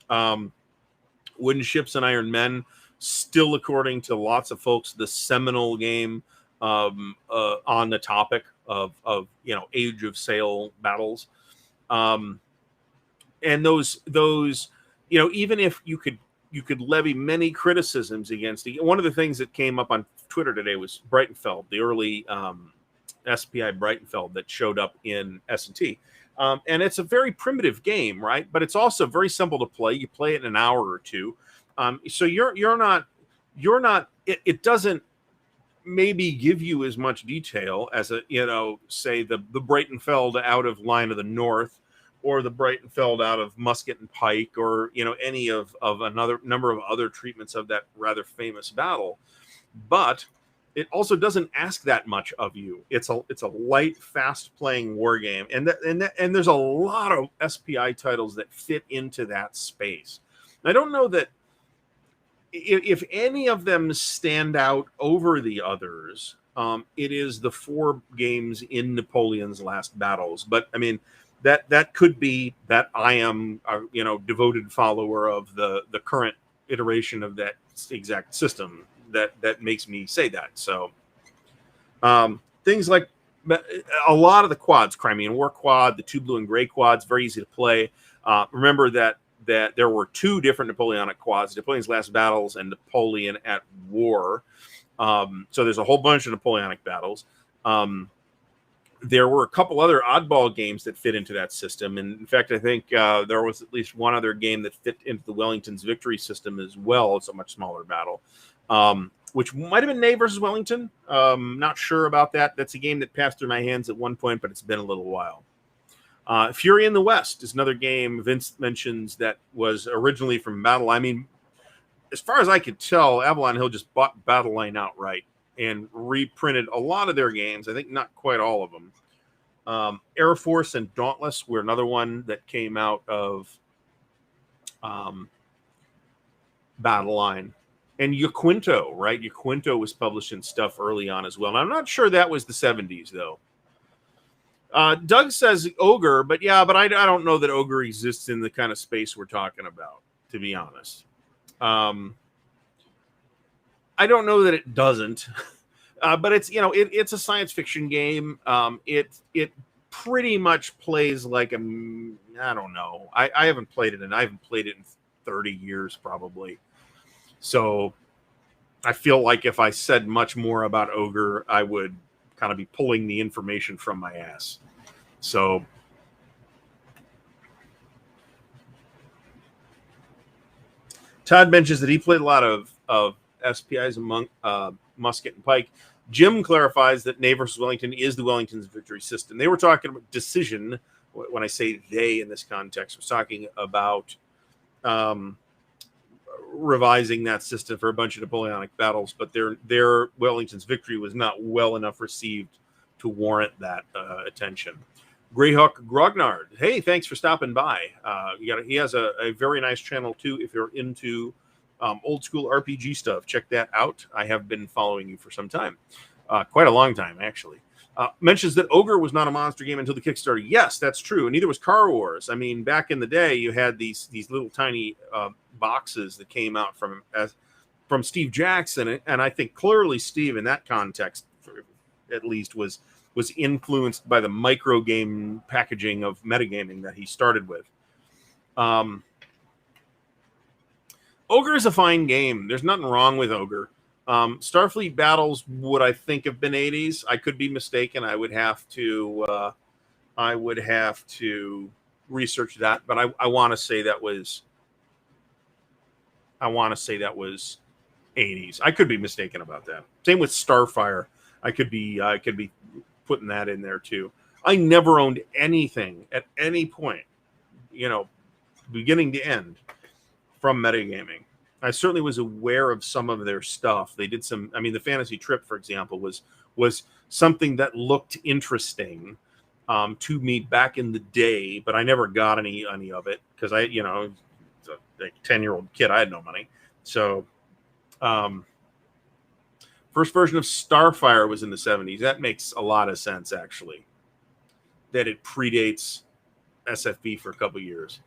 Wooden Ships and Iron Men, still, according to lots of folks, the seminal game on the topic of Age of Sail battles. And those even if you could levy many criticisms against it. One of the things that came up on Twitter today was Breitenfeld, the early SPI Breitenfeld that showed up in S&T. And it's a very primitive game, right? But it's also very simple to play. You play it in an hour or two. So you're not. It doesn't maybe give you as much detail as say the Breitenfeld out of Line of the North, or the Breitenfeld out of Musket and Pike, or any of another number of other treatments of that rather famous battle. But it also doesn't ask that much of you. It's a light, fast playing war game, and there's a lot of SPI titles that fit into that space. I don't know that if any of them stand out over the others. It is the 4 games in Napoleon's last battles, but I mean that could be that I am a devoted follower of the current iteration of that exact system that makes me say that. So things like a lot of the quads, Crimean War quad, the 2 blue and gray quads, very easy to play. Remember that there were 2 different Napoleonic quads, Napoleon's Last Battles and Napoleon at War. So there's a whole bunch of Napoleonic battles. There were a couple other oddball games that fit into that system. And in fact, I think there was at least one other game that fit into the Wellington's victory system as well. It's a much smaller battle, which might have been Ney versus Wellington. Not sure about that. That's a game that passed through my hands at one point, but it's been a little while. Fury in the West is another game Vince mentions that was originally from Battle. I mean, as far as I could tell, Avalon Hill just bought Battle Line outright and reprinted a lot of their games. I think not quite all of them. Air Force and Dauntless were another one that came out of Battle Line. And Yaquinto, right? Yaquinto was publishing stuff early on as well. And I'm not sure that was the 70s, though. Doug says Ogre, but I don't know that Ogre exists in the kind of space we're talking about, to be honest. I don't know that it doesn't, but it's it's a science fiction game. It pretty much plays like I don't know. I haven't played it, and I haven't played it in 30 years probably. So I feel like if I said much more about Ogre, I would kind of be pulling the information from my ass. So Todd mentions that he played a lot of SPIs among Musket and Pike. Jim clarifies that Ney versus Wellington is the Wellington's victory system. They were talking about Decision. When I say they in this context, was talking about revising that system for a bunch of Napoleonic battles, but their Wellington's victory was not well enough received to warrant that attention. Greyhawk Grognard, hey, thanks for stopping by. He has a very nice channel too. If you're into old school RPG stuff, check that out. I have been following you for some time, quite a long time actually. Mentions that Ogre was not a monster game until the Kickstarter. Yes, that's true. And neither was Car Wars. I mean, back in the day, you had these little tiny boxes that came out from Steve Jackson, and I think clearly Steve, in that context, at least, was influenced by the micro game packaging of metagaming that he started with. Ogre is a fine game. There's nothing wrong with Ogre. Starfleet Battles would, I think, have been 80s. I could be mistaken. I would have to research that, but I want to say that was 80s. I could be mistaken about that. Same with Starfire. I could be putting that in there too. I never owned anything at any point, beginning to end, from metagaming. I certainly was aware of some of their stuff. They did some. I mean, the Fantasy Trip, for example, was something that looked interesting to me back in the day, but I never got any of it because I, a 10-year-old kid, I had no money. So, first version of Starfire was in the 70s. That makes a lot of sense, actually, that it predates SFB for a couple years.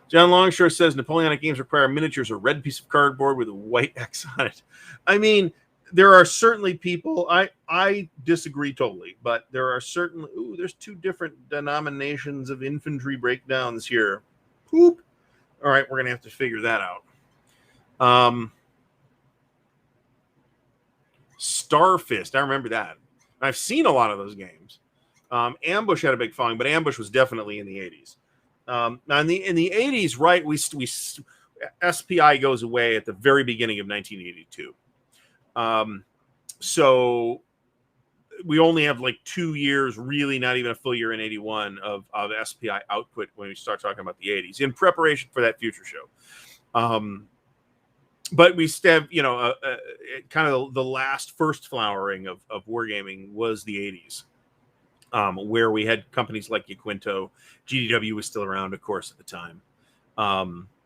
John Longshore says Napoleonic games require miniatures, a red piece of cardboard with a white X on it. I mean, there are certainly people, I disagree totally, but there are certainly, there's 2 different denominations of infantry breakdowns here. Poop. All right, we're going to have to figure that out. Starfist, I remember that. I've seen a lot of those games. Ambush had a big following, but Ambush was definitely in the 80s. Now in the 80s, right, we SPI goes away at the very beginning of 1982. So we only have like 2 years, really not even a full year in 81 of SPI output when we start talking about the 80s in preparation for that future show. but we still have, kind of the last first flowering of wargaming was the 80s, where we had companies like Yaquinto. GDW was still around, of course, at the time.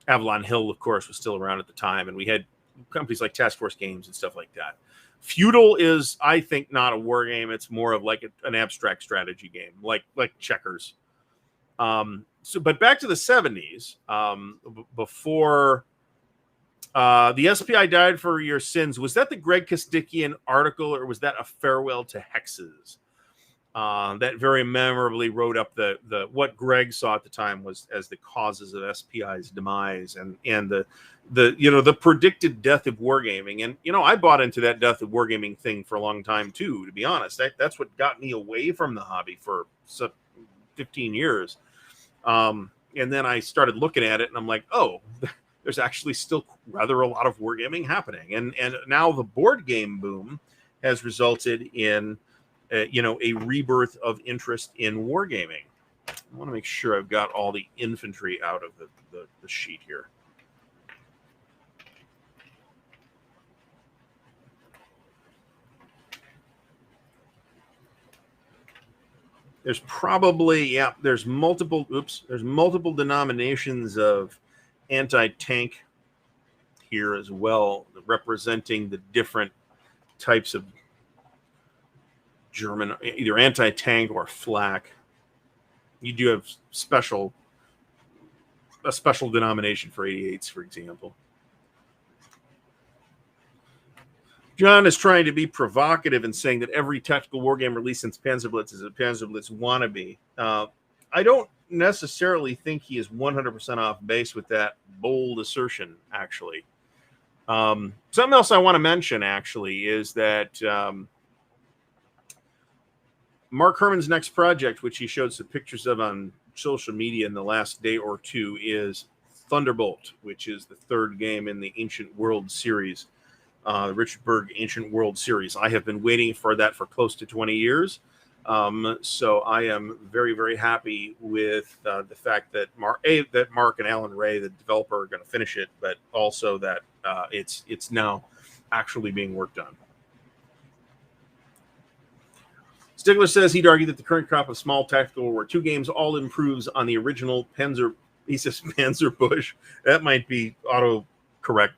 Avalon Hill, of course, was still around at the time, and we had companies like Task Force Games and stuff like that. Feudal is, I think, not a war game. It's more of like an abstract strategy game, like checkers. But back to the 70s, before the SPI died for your sins. Was that the Greg Kostikian article, or was that a farewell to hexes? That very memorably wrote up the what Greg saw at the time was as the causes of SPI's demise and the predicted death of wargaming. And I bought into that death of wargaming thing for a long time too, to be honest. That's what got me away from the hobby for 15 years. And then I started looking at it and I'm like, oh, there's actually still rather a lot of wargaming happening. And now the board game boom has resulted in a rebirth of interest in wargaming. I want to make sure I've got all the infantry out of the sheet here. There's probably, there's multiple denominations of anti-tank here as well, representing the different types of German, either anti-tank or flak. You do have a special denomination for 88s, for example. John is trying to be provocative and saying that every tactical wargame released since Panzer Blitz is a Panzer Blitz wannabe. I don't necessarily think he is 100% off base with that bold assertion, actually. Something else I want to mention, actually, is that Mark Herman's next project, which he showed some pictures of on social media in the last day or two, is Thunderbolt, which is the third game in the Ancient World series, Richard Berg Ancient World series. I have been waiting for that for close to 20 years. So I am very, very happy with the fact that Mark and Alan Ray, the developer, are going to finish it, but also that it's now actually being worked on. Stigler says he'd argue that the current crop of small tactical World War II games all improves on the original Panzer. He says Panzer Bush. That might be autocorrect,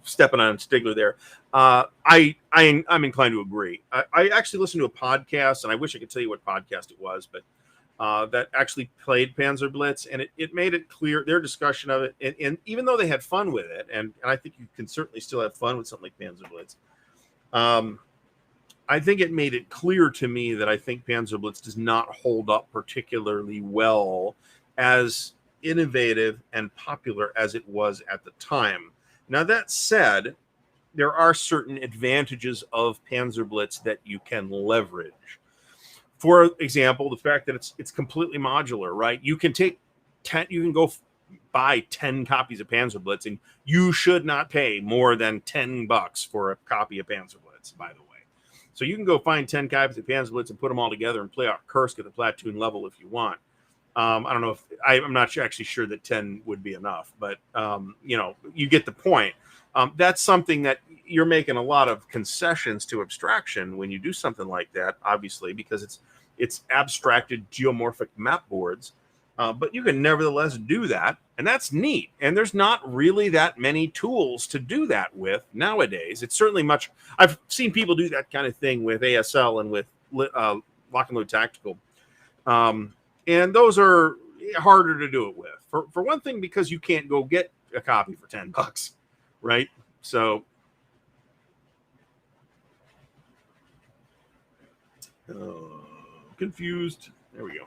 stepping on Stigler there. I'm inclined to agree. I actually listened to a podcast, and I wish I could tell you what podcast it was, but that actually played Panzer Blitz, and it made it clear, their discussion of it, and even though they had fun with it, and I think you can certainly still have fun with something like Panzer Blitz, I think it made it clear to me that I think Panzer Blitz does not hold up particularly well, as innovative and popular as it was at the time. Now, that said, there are certain advantages of Panzer Blitz that you can leverage. For example, the fact that it's completely modular, right? You can go buy 10 copies of Panzer Blitz, and you should not pay more than $10 for a copy of Panzer Blitz, by the way. So you can go find 10 copies of Panzer Blitz and put them all together and play out Kursk at the platoon level if you want. I don't know if I'm not actually sure that 10 would be enough, but you get the point. That's something that you're making a lot of concessions to abstraction when you do something like that, obviously, because it's abstracted geomorphic map boards. But you can nevertheless do that, and that's neat. And there's not really that many tools to do that with nowadays. It's certainly much. I've seen people do that kind of thing with ASL and with Lock and Load Tactical. And those are harder to do it with. For one thing, because you can't go get a copy for $10, right? So confused. There we go.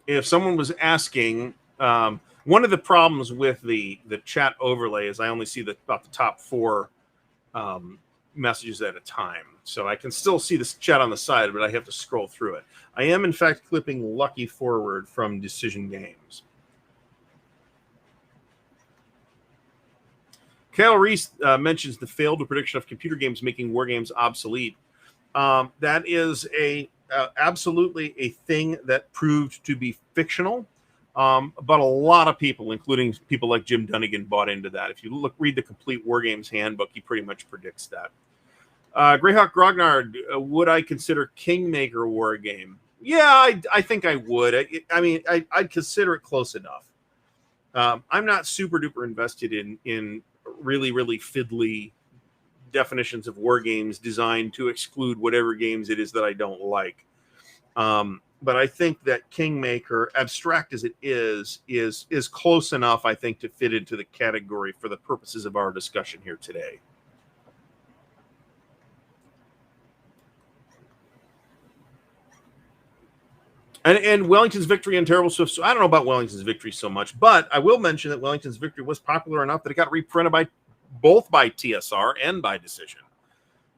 If someone was asking, one of the problems with the chat overlay is I only see about the top 4 messages at a time. So I can still see this chat on the side, but I have to scroll through it. I am, in fact, clipping Lucky Forward from Decision Games. Kyle Reese mentions the failed prediction of computer games making war games obsolete. That is absolutely a thing that proved to be fictional. But a lot of people, including people like Jim Dunnigan, bought into that. If you read the complete Wargames handbook, he pretty much predicts that. Greyhawk Grognard, would I consider Kingmaker a war game? Yeah, I think I would. I'd consider it close enough. I'm not super duper invested in really, really fiddly definitions of war games designed to exclude whatever games it is that I don't like. But I think that Kingmaker, abstract as it is close enough, I think, to fit into the category for the purposes of our discussion here today. And Wellington's victory and Terrible Swift. So I don't know about Wellington's victory so much, but I will mention that Wellington's victory was popular enough that it got reprinted both by TSR and by Decision.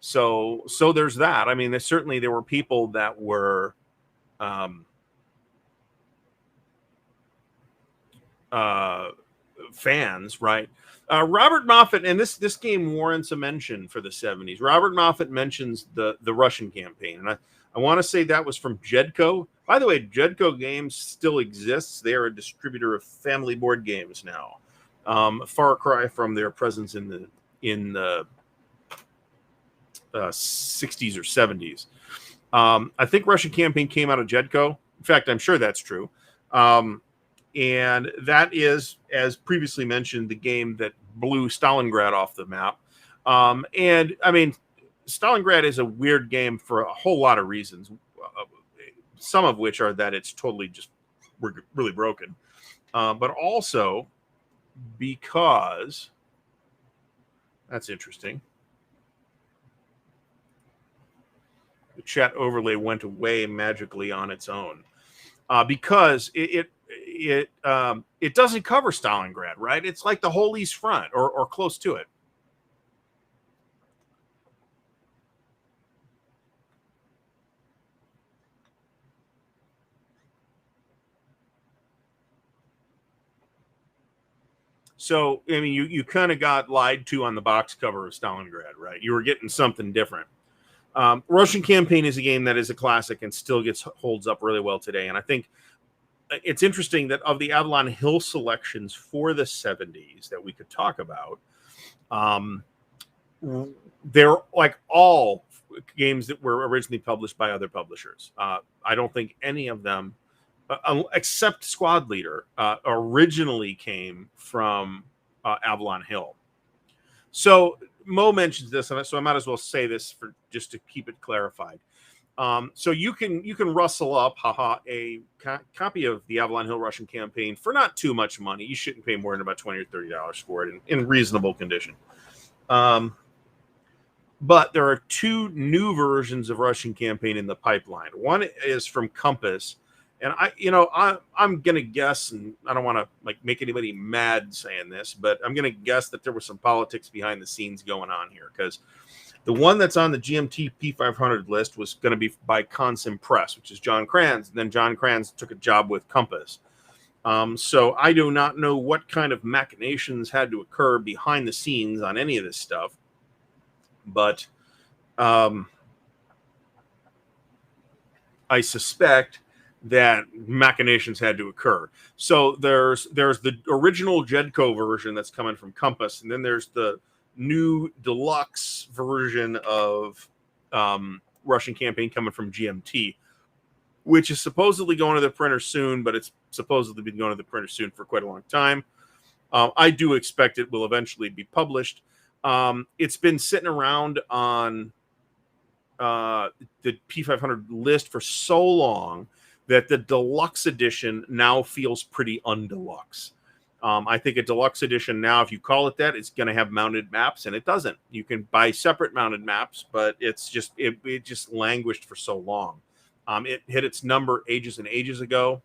So there's that. I mean, there were people that were fans, right? Robert Moffat, and this game warrants a mention for the 70s. Robert Moffat mentions the Russian campaign, and I want to say that was from Jedco. By the way, Jedco Games still exists. They are a distributor of family board games now. Far cry from their presence in the 60s or 70s. I think Russian campaign came out of Jedco. In fact, I'm sure that's true. And that is, as previously mentioned, the game that blew Stalingrad off the map. And I mean, Stalingrad is a weird game for a whole lot of reasons, some of which are that it's totally just really broken, but also because that's interesting. The chat overlay went away magically on its own because it doesn't cover Stalingrad, right? It's like the whole East Front or close to it. So, I mean, you kind of got lied to on the box cover of Stalingrad, right? You were getting something different. Russian Campaign is a game that is a classic and still holds up really well today. And I think it's interesting that of the Avalon Hill selections for the 70s that we could talk about, they're like all games that were originally published by other publishers. I don't think any of them, except Squad Leader, originally came from Avalon Hill. So Mo mentions this, so I might as well say this just to keep it clarified. So you can rustle up, a copy of the Avalon Hill Russian Campaign for not too much money. You shouldn't pay more than about $20 or $30 for it in reasonable condition. But there are two new versions of Russian Campaign in the pipeline. One is from Compass. And I'm going to guess, and I don't want to make anybody mad saying this, but I'm going to guess that there was some politics behind the scenes going on here, because the one that's on the GMT P500 list was going to be by Consim Press, which is John Kranz. And then John Kranz took a job with Compass. So I do not know what kind of machinations had to occur behind the scenes on any of this stuff. But I suspect that machinations had to occur. So there's the original Jedco version that's coming from Compass, and then there's the new deluxe version of Russian Campaign coming from GMT, which is supposedly going to the printer soon, but it's supposedly been going to the printer soon for quite a long time. I do expect it will eventually be published. It's been sitting around on the P500 list for so long that the deluxe edition now feels pretty undeluxe. I think a deluxe edition now, if you call it that, it's going to have mounted maps, and it doesn't. You can buy separate mounted maps, but it just languished for so long. It hit its number ages and ages ago.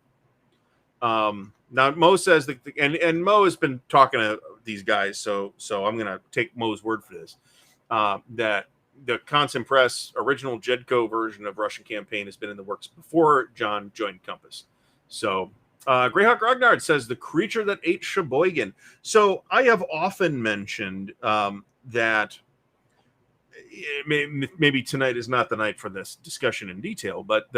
Now Mo says that, and Mo has been talking to these guys, so I'm going to take Mo's word for this. That the Consim Press original Jedco version of Russian Campaign has been in the works before John joined Compass. So Greyhawk Grognard says the creature that ate Sheboygan. So I have often mentioned that maybe tonight is not the night for this discussion in detail, but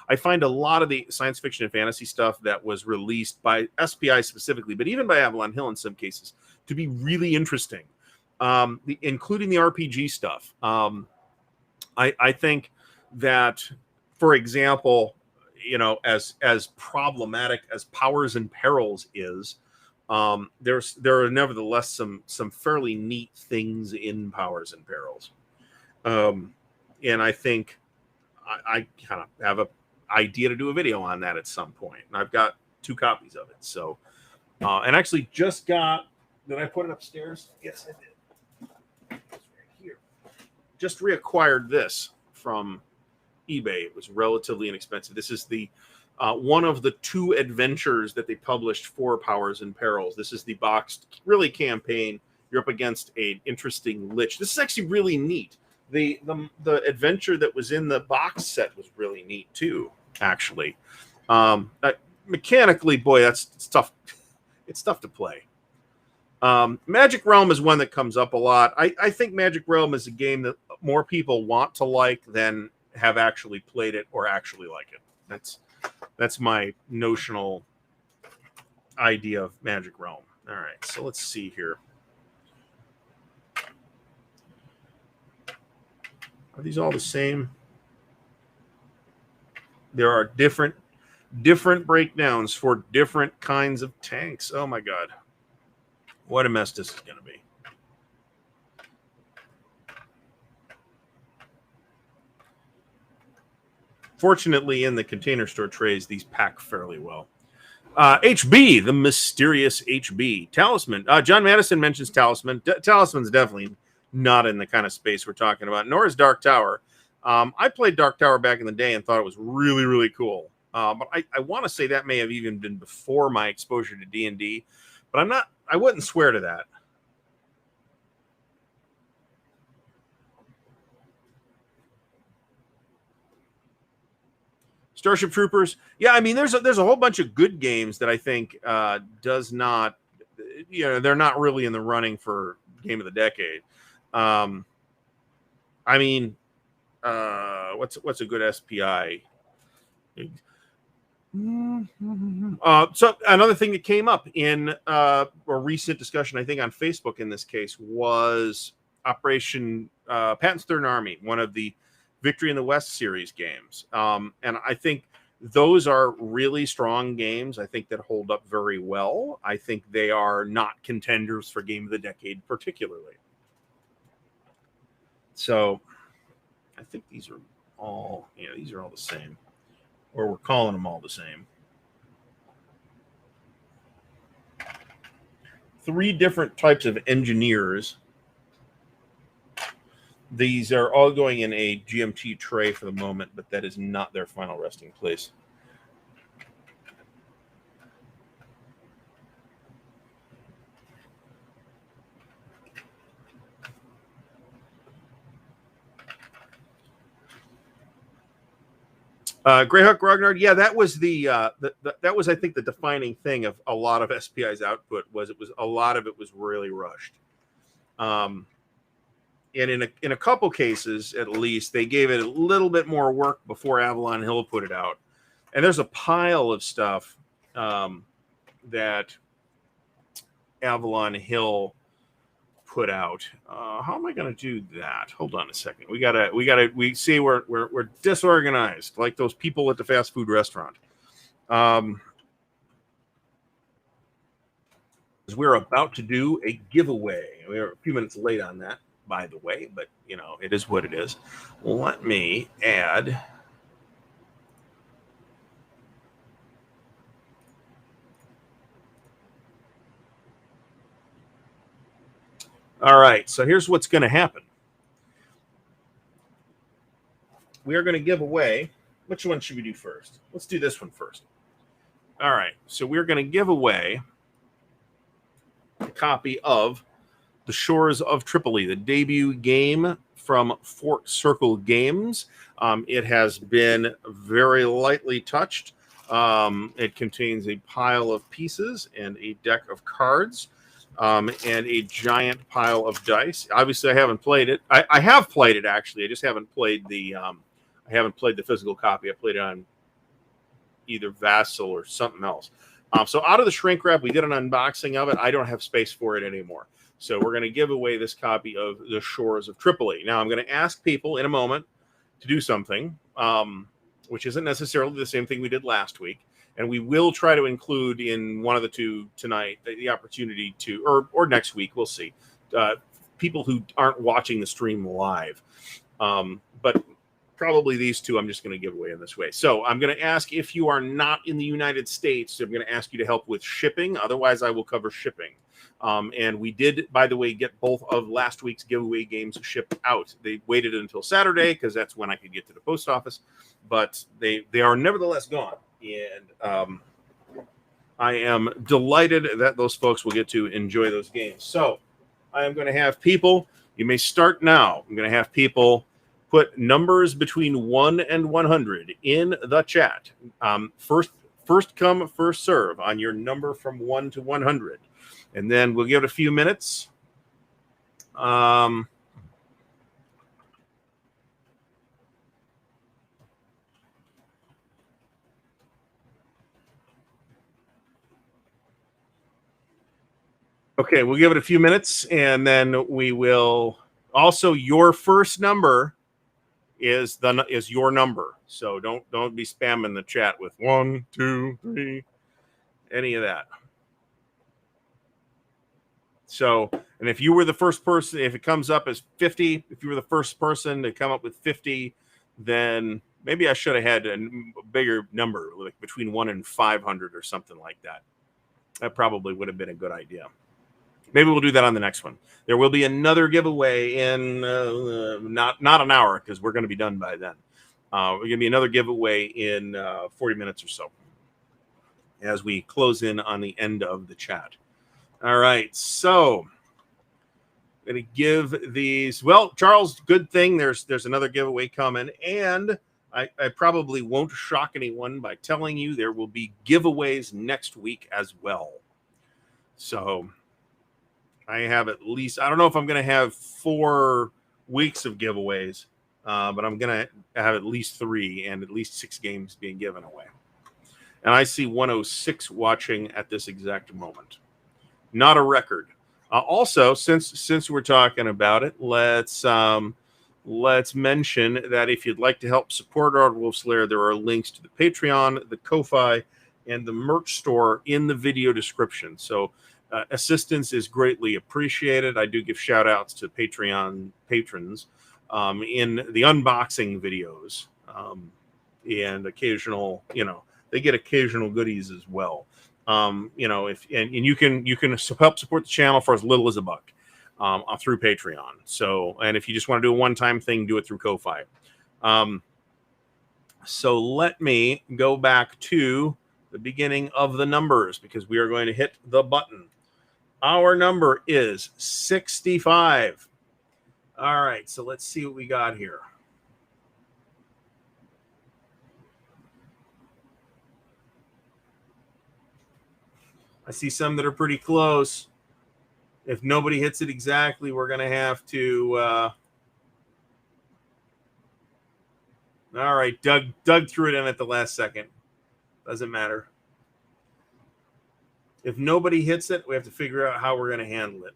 I find a lot of the science fiction and fantasy stuff that was released by SPI specifically, but even by Avalon Hill in some cases, to be really interesting, including the RPG stuff. I think that, for example, as problematic as Powers and Perils is, there are nevertheless some fairly neat things in Powers and Perils. And I think I kind of have an idea to do a video on that at some point. And I've got 2 copies of it. So, and actually just got, did I put it upstairs? Yes, I did. It's right here. Just reacquired this from eBay. It was relatively inexpensive. This is the one of the 2 adventures that they published for Powers and Perils. This is the boxed really campaign. You're up against an interesting lich. This is actually really neat. The adventure that was in the box set was really neat too, actually. Mechanically, boy, it's tough. It's tough to play. Magic Realm is one that comes up a lot. I think Magic Realm is a game that more people want to like than have actually played it or actually like it. That's my notional idea of Magic Realm. All right, so let's see here. Are these all the same? There are different breakdowns for different kinds of tanks. Oh my God. What a mess this is going to be. Fortunately, in the Container Store trays, these pack fairly well. HB, the mysterious HB. Talisman. John Madison mentions Talisman. Talisman's definitely not in the kind of space we're talking about, nor is Dark Tower. I played Dark Tower back in the day and thought it was really, really cool. But I want to say that may have even been before my exposure to D&D, but I wouldn't swear to that. Starship Troopers. Yeah, I mean, there's a whole bunch of good games that I think does not, they're not really in the running for Game of the Decade. I mean, what's a good SPI? So another thing that came up in a recent discussion, I think on Facebook in this case, was Operation Patton's Third Army, one of the Victory in the West series games. And I think those are really strong games. I think that hold up very well. I think they are not contenders for Game of the Decade particularly. So I think these are all the same, or we're calling them all the same. 3 different types of engineers. These are all going in a GMT tray for the moment, but that is not their final resting place. Greyhawk Grognard, yeah, that was that was, I think, the defining thing of a lot of SPI's output was a lot of it was really rushed. And in a couple cases, at least, they gave it a little bit more work before Avalon Hill put it out. And there's a pile of stuff that Avalon Hill put out. How am I going to do that? Hold on a second. We see we're disorganized, like those people at the fast food restaurant. We're about to do a giveaway. We're a few minutes late on that, by the way, but it is what it is. Let me add. All right, so here's what's going to happen. We are going to give away. Which one should we do first? Let's do this one first. All right, so we're going to give away a copy of The Shores of Tripoli, the debut game from Fort Circle Games. It has been very lightly touched. It contains a pile of pieces and a deck of cards. and a giant pile of dice. Obviously, I haven't played it. I have played it actually. I just haven't played the physical copy. I played it on either Vassal or something else. So out of the shrink wrap, we did an unboxing of it. I don't have space for it anymore. So we're going to give away this copy of The Shores of Tripoli. Now, I'm going to ask people in a moment to do something, which isn't necessarily the same thing we did last week. And we will try to include in one of the two tonight the opportunity to, or next week, we'll see, people who aren't watching the stream live. But probably these two I'm just going to give away in this way. So I'm going to ask if you are not in the United States, I'm going to ask you to help with shipping. Otherwise, I will cover shipping. And we did, by the way, get both of last week's giveaway games shipped out. They waited until Saturday because that's when I could get to the post office. But they are nevertheless gone. And I am delighted that those folks will get to enjoy those games. So I am going to have people, you may start now. I'm going to have people put numbers between 1 and 100 in the chat. First come, first serve on your number from 1 to 100. And then we'll give it a few minutes. Okay, we'll give it a few minutes, and then we will. Also, your first number is your number, so don't be spamming the chat with 1, 2, 3, any of that. So, and if you were the first person, if it comes up as 50, if you were the first person to come up with 50, then maybe I should have had a bigger number, like between 1 and 500 or something like that. That probably would have been a good idea. Maybe we'll do that on the next one. There will be another giveaway in not an hour because we're going to be done by then. We're going to be another giveaway in 40 minutes or so as we close in on the end of the chat. All right, so I'm going to give these. Well, Charles, good thing there's another giveaway coming, and I probably won't shock anyone by telling you there will be giveaways next week as well. So I have at least, I don't know if I'm going to have 4 weeks of giveaways, but I'm going to have at least 3 and at least 6 games being given away. And I see 106 watching at this exact moment. Not a record. Also, since we're talking about it, let's mention that if you'd like to help support Ardwulf's Lair, there are links to the Patreon, the Ko-Fi, and the merch store in the video description. So assistance is greatly appreciated. I do give shout outs to Patreon patrons in the unboxing videos and occasional, they get occasional goodies as well. If you can help support the channel for as little as $1 through Patreon. So, and if you just want to do a one-time thing, do it through Ko-Fi. So let me go back to the beginning of the numbers because we are going to hit the button. Our number is 65. All right, so let's see what we got here. I see some that are pretty close. If nobody hits it exactly, we're going to have to... All right, Doug threw it in at the last second. Doesn't matter. If nobody hits it, we have to figure out how we're going to handle it.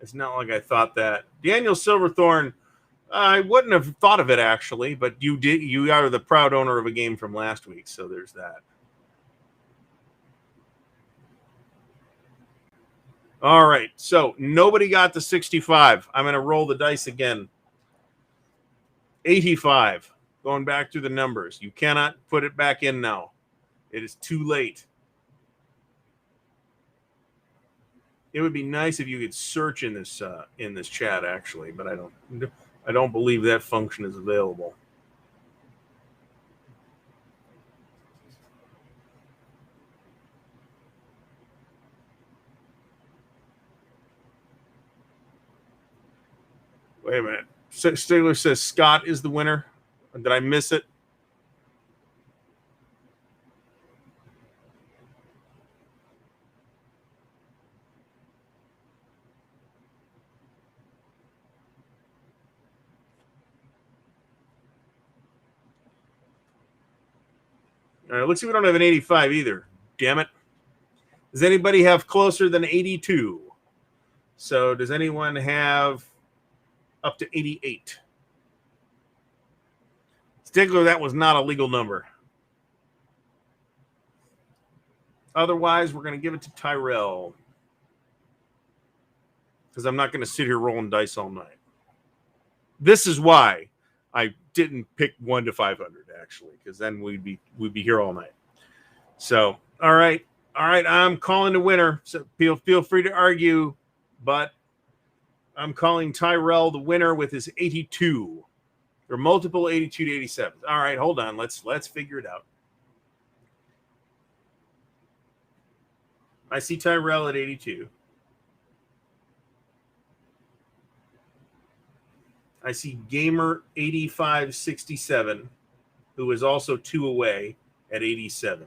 It's not like I thought that. Daniel Silverthorne, I wouldn't have thought of it, actually, but you did. You are the proud owner of a game from last week, so there's that. All right, so nobody got the 65. I'm going to roll the dice again. 85. Going back through the numbers. You cannot put it back in now. It is too late. It would be nice if you could search in this chat, actually, but I don't believe that function is available. Wait a minute. Stigler says Scott is the winner. Did I miss it? All right, looks like we don't have an 85 either. Damn it. Does anybody have closer than 82? So does anyone have up to 88? Stigler, that was not a legal number. Otherwise, we're going to give it to Tyrell. Because I'm not going to sit here rolling dice all night. This is why I didn't pick 1 to 500, actually, because then we'd be here all night. So, all right, I'm calling the winner. So feel free to argue, but I'm calling Tyrell the winner with his 82. There are multiple 82 to 87s. All right, hold on. Let's figure it out. I see Tyrell at 82. I see Gamer 8567, who is also 2 away at 87.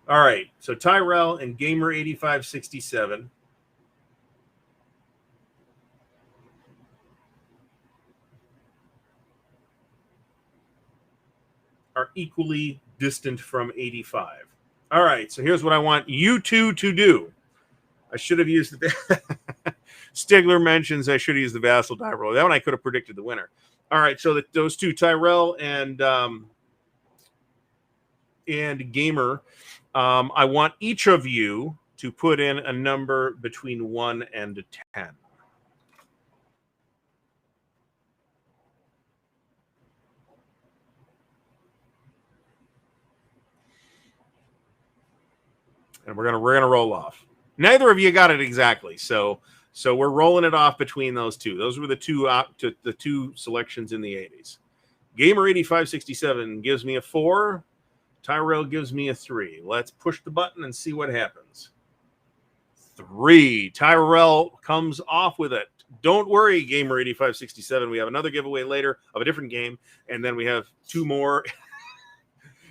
All right, so Tyrell and Gamer 8567 are equally distant from 85. All right, so here's what I want you two to do. I should have used the Stigler mentions I should have used the Vassal die roll. That one I could have predicted the winner. All right, so those two, Tyrell and Gamer, I want each of you to put in a number between 1 and 10. And we're gonna roll off. Neither of you got it exactly, so we're rolling it off between those two. Those were the two selections in the 80s. Gamer 8567 gives me a 4. Tyrell gives me a 3. Let's push the button and see what happens. 3. Tyrell comes off with it. Don't worry, Gamer 8567. We have another giveaway later of a different game, and then we have 2 more.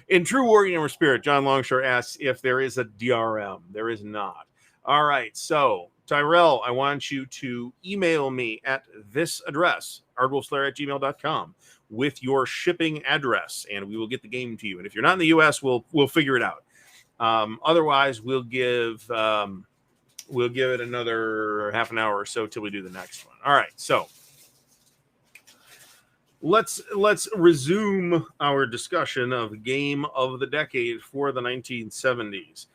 In true Wargamer spirit, John Longshore asks if there is a DRM. There is not. All right, so Tyrell, I want you to email me at this address, ardwulfslair@gmail.com, with your shipping address, and we will get the game to you. And if you're not in the U.S., we'll figure it out. Otherwise, we'll give it another half an hour or so till we do the next one. All right, so let's resume our discussion of game of the decade for the 1970s.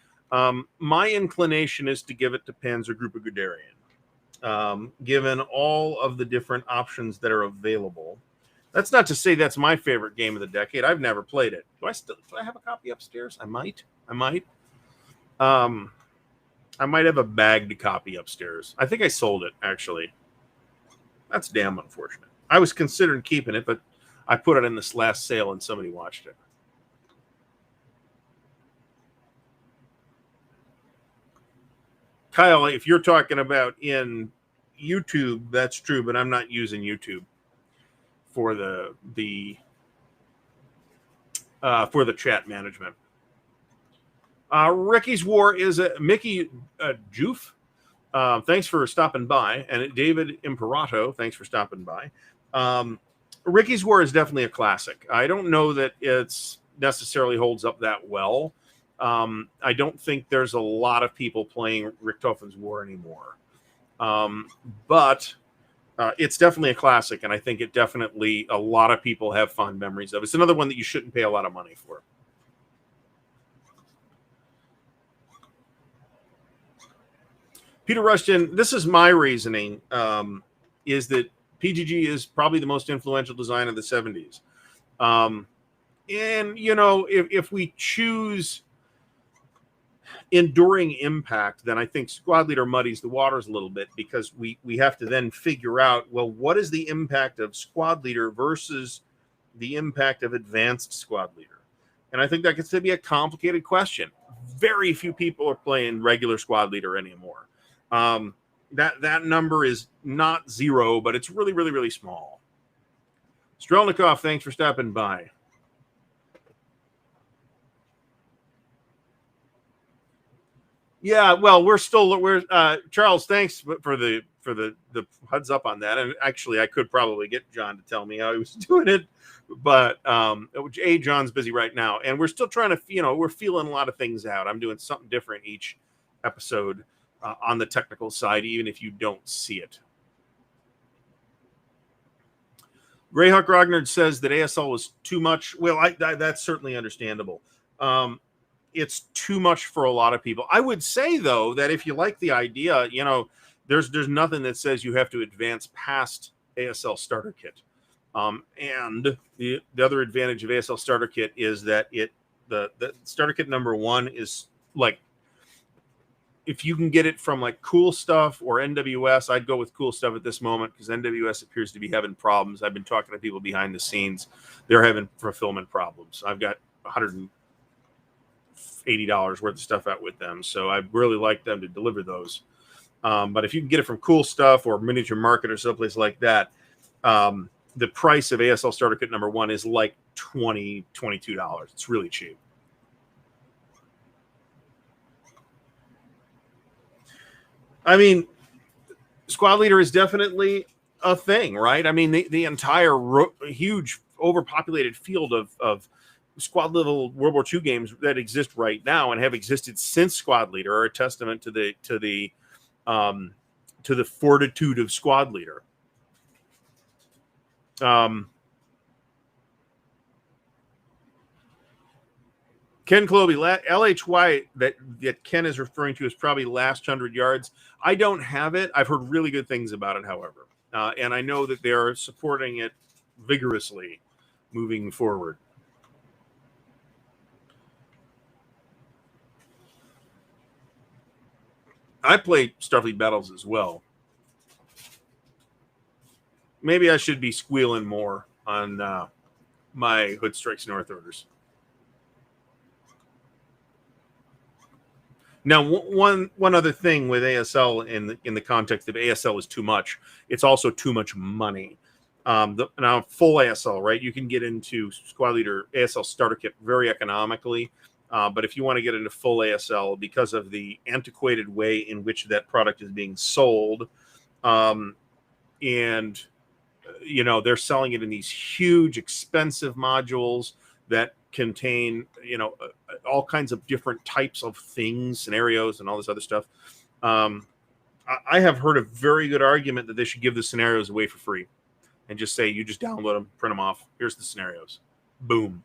My inclination is to give it to Panzer Guderian, given all of the different options that are available. That's not to say that's my favorite game of the decade. I've never played it. Do I have a copy upstairs? I might. I might have a bagged copy upstairs. I think I sold it, actually. That's damn unfortunate. I was considering keeping it, but I put it in this last sale and somebody watched it. Kyle, if you're talking about in YouTube, that's true, but I'm not using YouTube for the chat management. Ricky's War is a Mickey Joof. Thanks for stopping by. And David Imperato, thanks for stopping by. Ricky's War is definitely a classic. I don't know that it's necessarily holds up that well. I don't think there's a lot of people playing Richthofen's War anymore. But it's definitely a classic, and I think it definitely a lot of people have fond memories of. It's another one that you shouldn't pay a lot of money for. Peter Rushton, this is my reasoning, is that PGG is probably the most influential design of the 70s. And, you know, if we choose enduring impact, then I think Squad Leader muddies the waters a little bit, because we have to then figure out, well, what is the impact of Squad Leader versus the impact of Advanced Squad Leader? And I think that gets to be a complicated question. Very few people are playing regular Squad Leader anymore. That number is not 0, but it's really, really, really small. Strelnikov, thanks for stopping by. Yeah, well, we're Charles. Thanks for the heads up on that. And actually, I could probably get John to tell me how he was doing it, but John's busy right now, and we're still trying to, we're feeling a lot of things out. I'm doing something different each episode on the technical side, even if you don't see it. Greyhawk Rognard says that ASL was too much. Well, that's certainly understandable. It's too much for a lot of people. I would say, though, that if you like the idea, there's nothing that says you have to advance past ASL Starter Kit. And the other advantage of ASL Starter Kit is that the Starter Kit number 1 is like, if you can get it from like Cool Stuff or NWS, I'd go with Cool Stuff at this moment because NWS appears to be having problems. I've been talking to people behind the scenes. They're having fulfillment problems. I've got $180 worth of stuff out with them. So I'd really like them to deliver those. But if you can get it from Cool Stuff or Miniature Market or someplace like that, the price of ASL Starter Kit number 1 is like $22. It's really cheap. I mean, Squad Leader is definitely a thing, right? I mean, the entire huge overpopulated field of squad level World War II games that exist right now and have existed since Squad Leader are a testament to the fortitude of Squad Leader. Ken Cloby, LHY that Ken is referring to is probably Last 100 Yards. I don't have it. I've heard really good things about it, however. And I know that they're supporting it vigorously moving forward. I play Starfleet Battles as well. Maybe I should be squealing more on my Hood Strikes North orders. Now, one other thing with ASL in the context of ASL is too much. It's also too much money. Now, full ASL, right? You can get into Squad Leader ASL Starter Kit very economically. But if you want to get into full ASL, because of the antiquated way in which that product is being sold, and they're selling it in these huge, expensive modules that contain, all kinds of different types of things, scenarios, and all this other stuff. I have heard a very good argument that they should give the scenarios away for free and just say, you just download them, print them off. Here's the scenarios. Boom.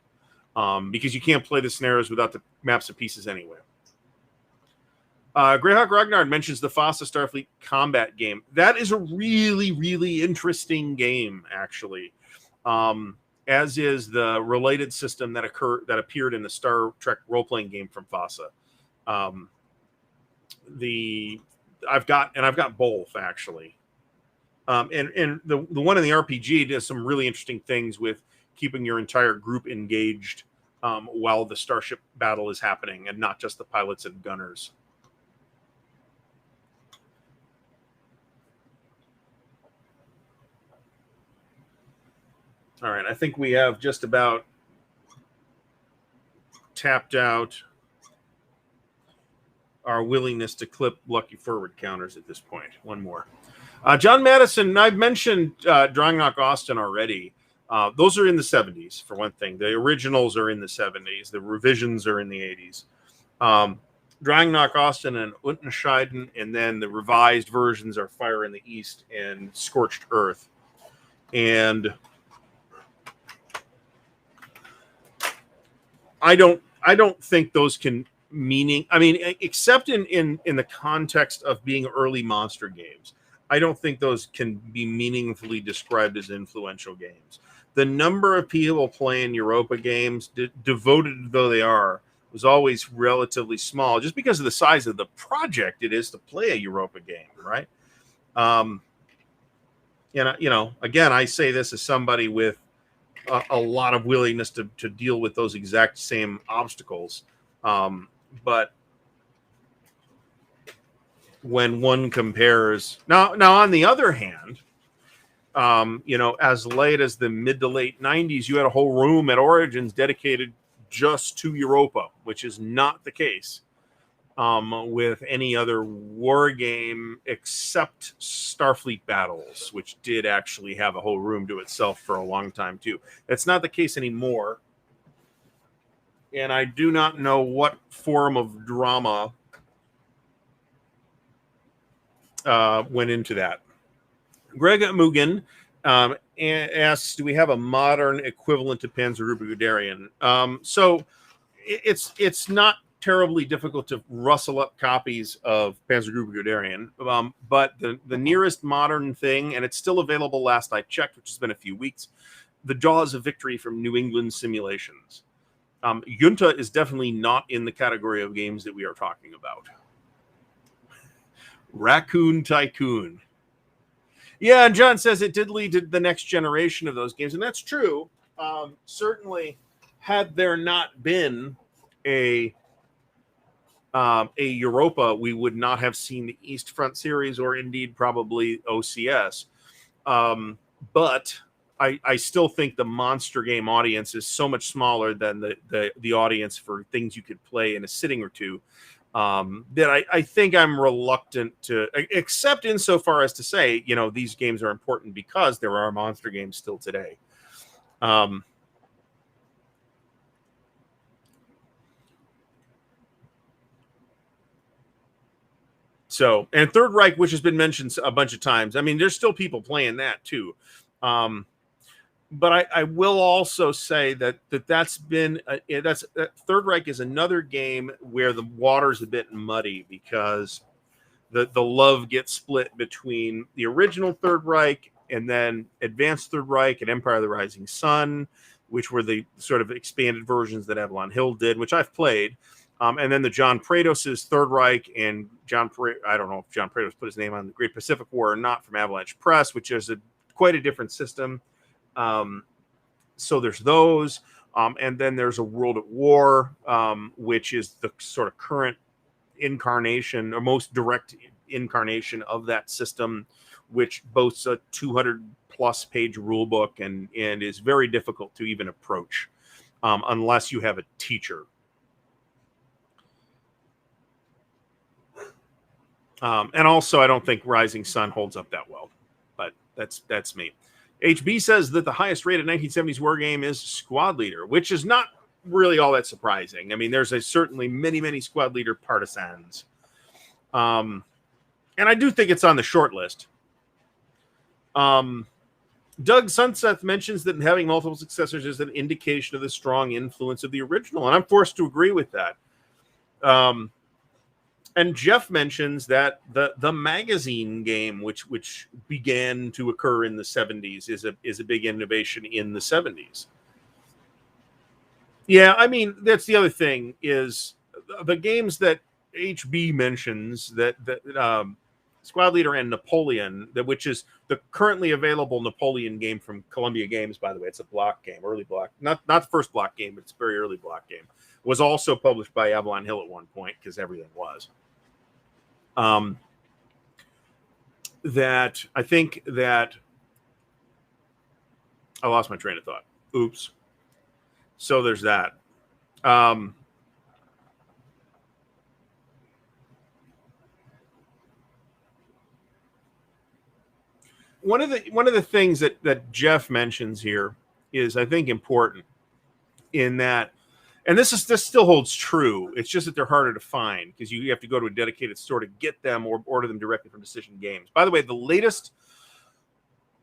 Because you can't play the scenarios without the maps and pieces anyway. Greyhawk Ragnard mentions the FOSSA Starfleet combat game. That is a really, really interesting game, actually. As is the related system that appeared in the Star Trek role-playing game from FOSSA. I've got both, actually. And the one in the RPG does some really interesting things with keeping your entire group engaged while the starship battle is happening, and not just the pilots and gunners. All right, I think we have just about tapped out our willingness to clip lucky forward counters at this point. One more. John Madison, I've mentioned Drawing Knock Austin already. Those are in the 70s, for one thing. The originals are in the 70s. The revisions are in the 80s. Drawing Knock Austin and Unterscheiden, and then the revised versions are Fire in the East and Scorched Earth. And I don't think those can except in the context of being early monster games. I don't think those can be meaningfully described as influential games. The number of people playing Europa games, devoted though they are, was always relatively small, just because of the size of the project it is to play a Europa game, right? Again, I say this as somebody with a lot of willingness to deal with those exact same obstacles. But when one compares now on the other hand, as late as the mid to late 90s, you had a whole room at Origins dedicated just to Europa, which is not the case with any other war game except Starfleet Battles, which did actually have a whole room to itself for a long time too. That's not the case anymore. And I do not know what form of drama went into that. Greg Mugen asks, do we have a modern equivalent to Panzer Guderian? So it's not terribly difficult to rustle up copies of Panzer Guderian, but the nearest modern thing, and it's still available last I checked, which has been a few weeks, The Jaws of Victory from New England Simulations. Junta is definitely not in the category of games that we are talking about. Raccoon Tycoon. Yeah, and John says it did lead to the next generation of those games, and that's true. Certainly, had there not been a Europa, we would not have seen the East Front series, or indeed probably OCS. But I still think the monster game audience is so much smaller than the audience for things you could play in a sitting or two, that I think I'm reluctant to accept, insofar as to say, these games are important because there are monster games still today. So, and Third Reich, which has been mentioned a bunch of times. I mean, there's still people playing that too. But I will also say that's been Third Reich is another game where the water's a bit muddy, because the love gets split between the original Third Reich and then Advanced Third Reich and Empire of the Rising Sun, which were the sort of expanded versions that Avalon Hill did, which I've played. And then the John Prados' Third Reich, and I don't know if John Prados put his name on the Great Pacific War or not, from Avalanche Press, which is quite a different system. So there's those. And then there's a World at War, which is the sort of current incarnation, or most direct incarnation of that system, which boasts a 200+ page rule book and is very difficult to even approach unless you have a teacher. And also, I don't think Rising Sun holds up that well, but that's me. HB says that the highest rated 1970s war game is Squad Leader, which is not really all that surprising. I mean, there's certainly many Squad Leader partisans. And I do think it's on the short list. Doug Sunset mentions that having multiple successors is an indication of the strong influence of the original, and I'm forced to agree with that. And Jeff mentions that the magazine game, which began to occur in the 70s, is a big innovation in the 70s. Yeah, I mean, that's the other thing, is the games that HB mentions, that Squad Leader and Napoleon, which is the currently available Napoleon game from Columbia Games, by the way. It's a block game, early block, not the first block game, but it's a very early block game. Was also published by Avalon Hill at one point, because everything was. That I think that I lost my train of thought. Oops. So there's that. One of the things that Jeff mentions here is, I think, important, in that, and this still holds true. It's just that they're harder to find, because you have to go to a dedicated store to get them, or order them directly from Decision Games. By the way, the latest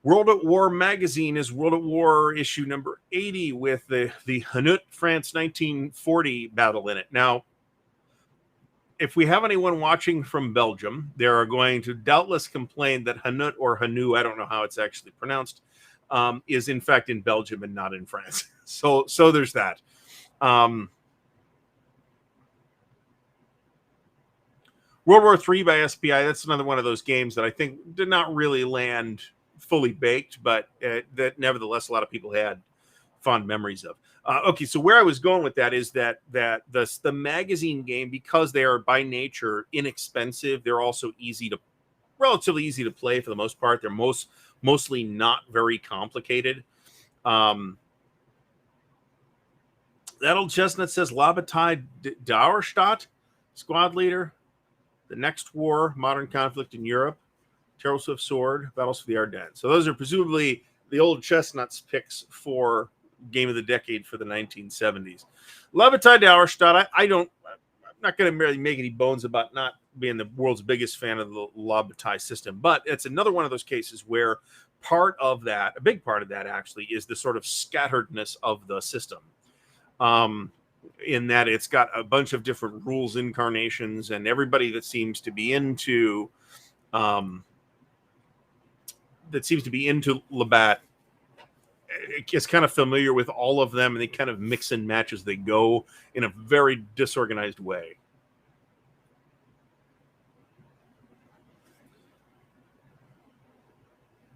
World at War magazine is World at War issue number 80, with the Hanut France 1940 battle in it. Now, if we have anyone watching from Belgium, they are going to doubtless complain that Hanut, or Hanu, I don't know how it's actually pronounced, is in fact in Belgium and not in France. So there's that. World War III by SPI, that's another one of those games that I think did not really land fully baked, but that nevertheless a lot of people had fond memories of. Okay, so where I was going with that is that the magazine game, because they are by nature inexpensive, they're also relatively easy to play for the most part. They're mostly not very complicated. That old chestnut says Labatai Dauerstadt. Squad Leader, The Next War, Modern Conflict in Europe, Terror Swift Sword, Battles for the Ardennes. So those are presumably the old chestnuts picks for Game of the Decade for the 1970s. Levitai Dauerstadt, I'm not going to really make any bones about not being the world's biggest fan of the Levitai system, but it's another one of those cases where a big part of that actually, is the sort of scatteredness of the system. In that it's got a bunch of different rules incarnations, and everybody that seems to be into Labatt is kind of familiar with all of them, and they kind of mix and match as they go in a very disorganized way.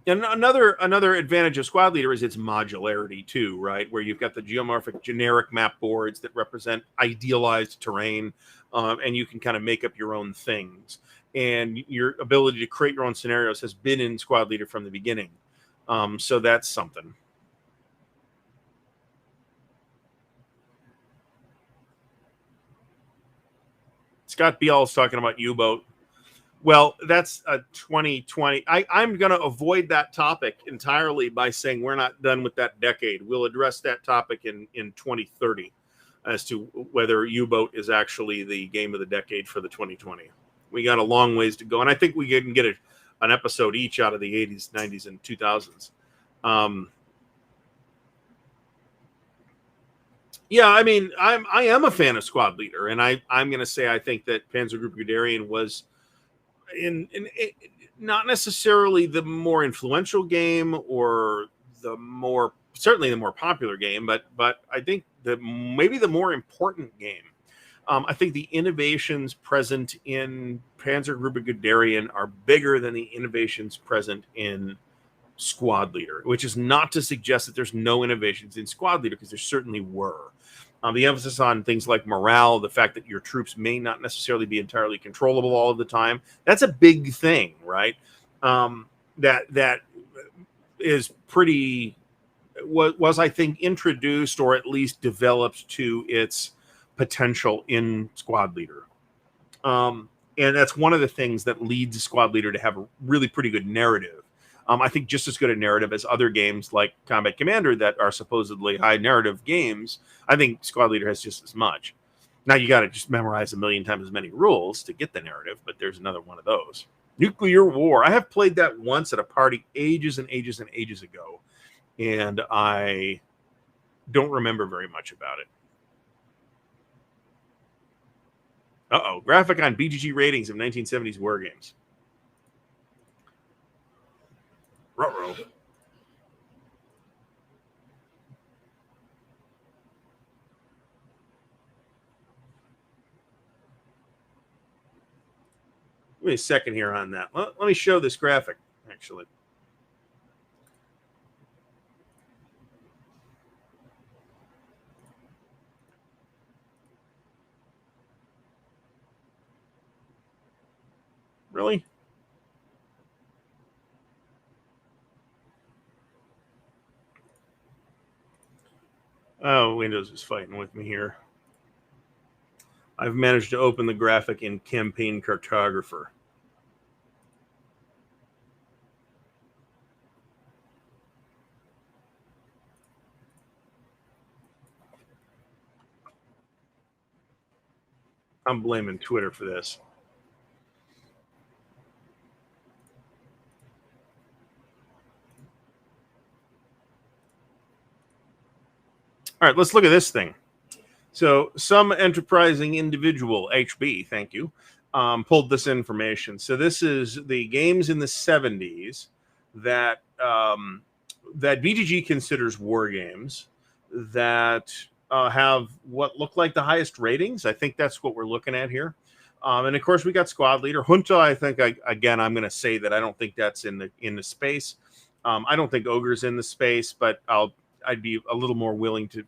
And another advantage of Squad Leader is its modularity too, right? Where you've got the geomorphic generic map boards that represent idealized terrain, and you can kind of make up your own things. And your ability to create your own scenarios has been in Squad Leader from the beginning. So that's something. Scott Biel's talking about U-boat. Well, that's a 2020. I'm going to avoid that topic entirely by saying we're not done with that decade. We'll address that topic in 2030 as to whether U-boat is actually the game of the decade for the 2020. We got a long ways to go, and I think we can get an episode each out of the 80s, 90s, and 2000s. Yeah, I mean, I am a fan of Squad Leader, and I'm going to say I think that Panzer Group Guderian was in not necessarily the more influential game or certainly the more popular game, but I think maybe the more important game. I think the innovations present in Panzer Group Guderian are bigger than the innovations present in Squad Leader, which is not to suggest that there's no innovations in Squad Leader, because there certainly were. The emphasis on things like morale, the fact that your troops may not necessarily be entirely controllable all of the time, that's a big thing, right? That is pretty, was I think introduced or at least developed to its potential in Squad Leader. And that's one of the things that leads Squad Leader to have a really pretty good narrative. I think just as good a narrative as other games like Combat Commander that are supposedly high narrative games. I think Squad Leader has just as much. Now you got to just memorize a million times as many rules to get the narrative, but there's another one of those. Nuclear War. I have played that once at a party ages and ages and ages ago, and I don't remember very much about it. Graphic on BGG ratings of 1970s Wargames. Ruh-roh. Give me a second here on that. Let me show this graphic, actually. Really? Oh, Windows is fighting with me here. I've managed to open the graphic in Campaign Cartographer. I'm blaming Twitter for this. All right, let's look at this thing. So some enterprising individual, HB, thank you, pulled this information. So this is the games in the 70s that that BGG considers war games that have what look like the highest ratings. I think that's what we're looking at here. And of course, we got Squad Leader. Junta, I think, again, I'm going to say that I don't think that's in the space. I don't think Ogre's in the space, but I'd be a little more willing to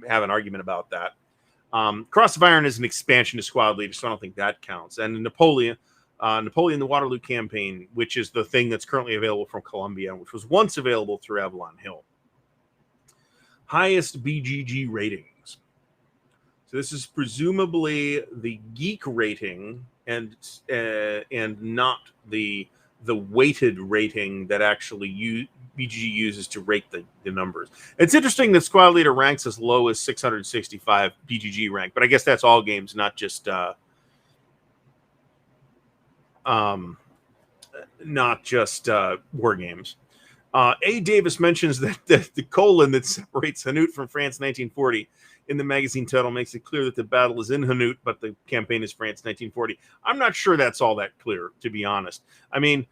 have an argument about that. Cross of Iron is an expansion to Squad Leader, so I don't think that counts. And Napoleon the Waterloo Campaign, which is the thing that's currently available from Columbia, which was once available through Avalon Hill. Highest BGG ratings. So this is presumably the geek rating and not the weighted rating that actually BGG uses to rate the numbers. It's interesting that Squad Leader ranks as low as 665 BGG rank, but I guess that's all games, not just war games. A. Davis mentions that the colon that separates Hanut from France 1940 in the magazine title makes it clear that the battle is in Hanut, but the campaign is France 1940. I'm not sure that's all that clear, to be honest. I mean,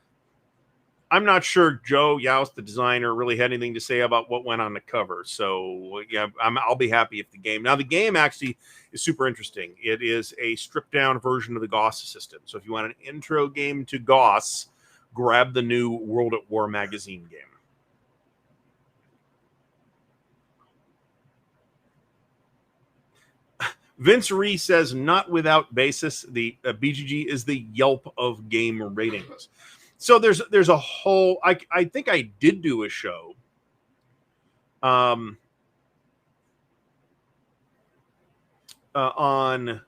I'm not sure Joe Youst, the designer, really had anything to say about what went on the cover. So, yeah, I'll be happy if the game... Now, the game actually is super interesting. It is a stripped-down version of the Gauss system. So if you want an intro game to Gauss, grab the new World at War magazine game. Vince Ree says, not without basis, the BGG is the Yelp of game ratings. So there's a whole... I think I did do a show on... I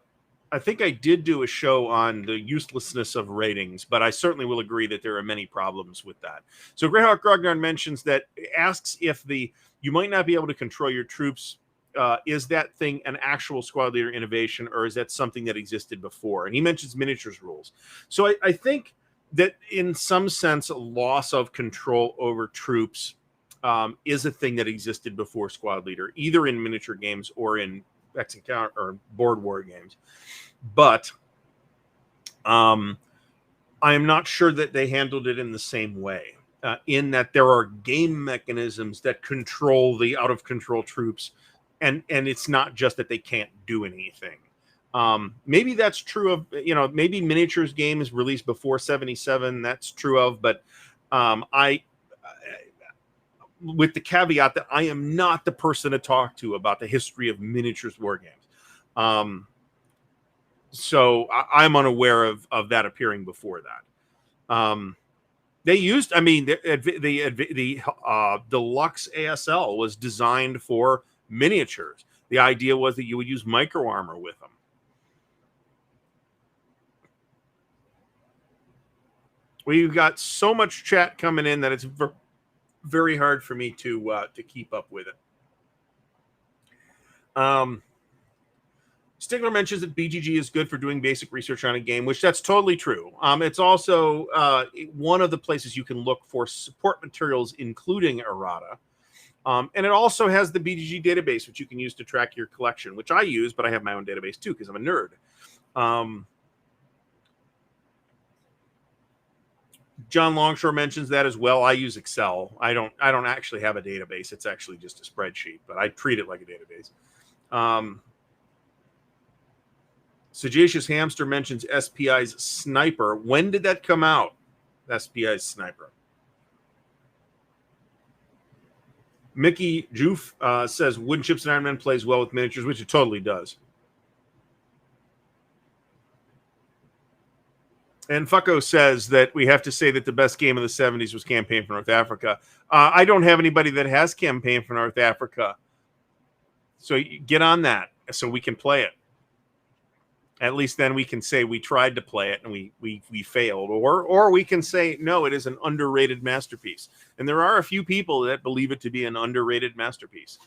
think I did do a show on the uselessness of ratings, but I certainly will agree that there are many problems with that. So Greyhawk Grognard mentions that, asks if you might not be able to control your troops. Is that thing an actual squad leader innovation, or is that something that existed before? And he mentions miniatures rules. So I think that in some sense, a loss of control over troops is a thing that existed before squad leader, either in miniature games or in X Encounter or board war games. But I am not sure that they handled it in the same way, in that there are game mechanisms that control the out of control troops, and it's not just that they can't do anything. Maybe that's true of, maybe miniatures games released before 77, that's true of, but with the caveat that I am not the person to talk to about the history of miniatures war games. So I'm unaware of that appearing before that. They used, the deluxe ASL was designed for miniatures. The idea was that you would use micro armor with them. We've got so much chat coming in that it's very hard for me to keep up with it. Stigler mentions that BGG is good for doing basic research on a game, which that's totally true. It's also one of the places you can look for support materials, including errata. And it also has the BGG database, which you can use to track your collection, which I use, but I have my own database too, because I'm a nerd. John Longshore mentions that as well. I use Excel. I don't actually have a database. It's actually just a spreadsheet, but I treat it like a database. Sagacious Hamster mentions SPI's Sniper. When did that come out? SPI's Sniper. Mickey Joof says Wooden Ships and Iron Men plays well with miniatures, which it totally does. And Fucko says that we have to say that the best game of the 70s was Campaign for North Africa. I don't have anybody that has Campaign for North Africa. So get on that so we can play it. At least then we can say we tried to play it and we failed. Or we can say, no, it is an underrated masterpiece. And there are a few people that believe it to be an underrated masterpiece.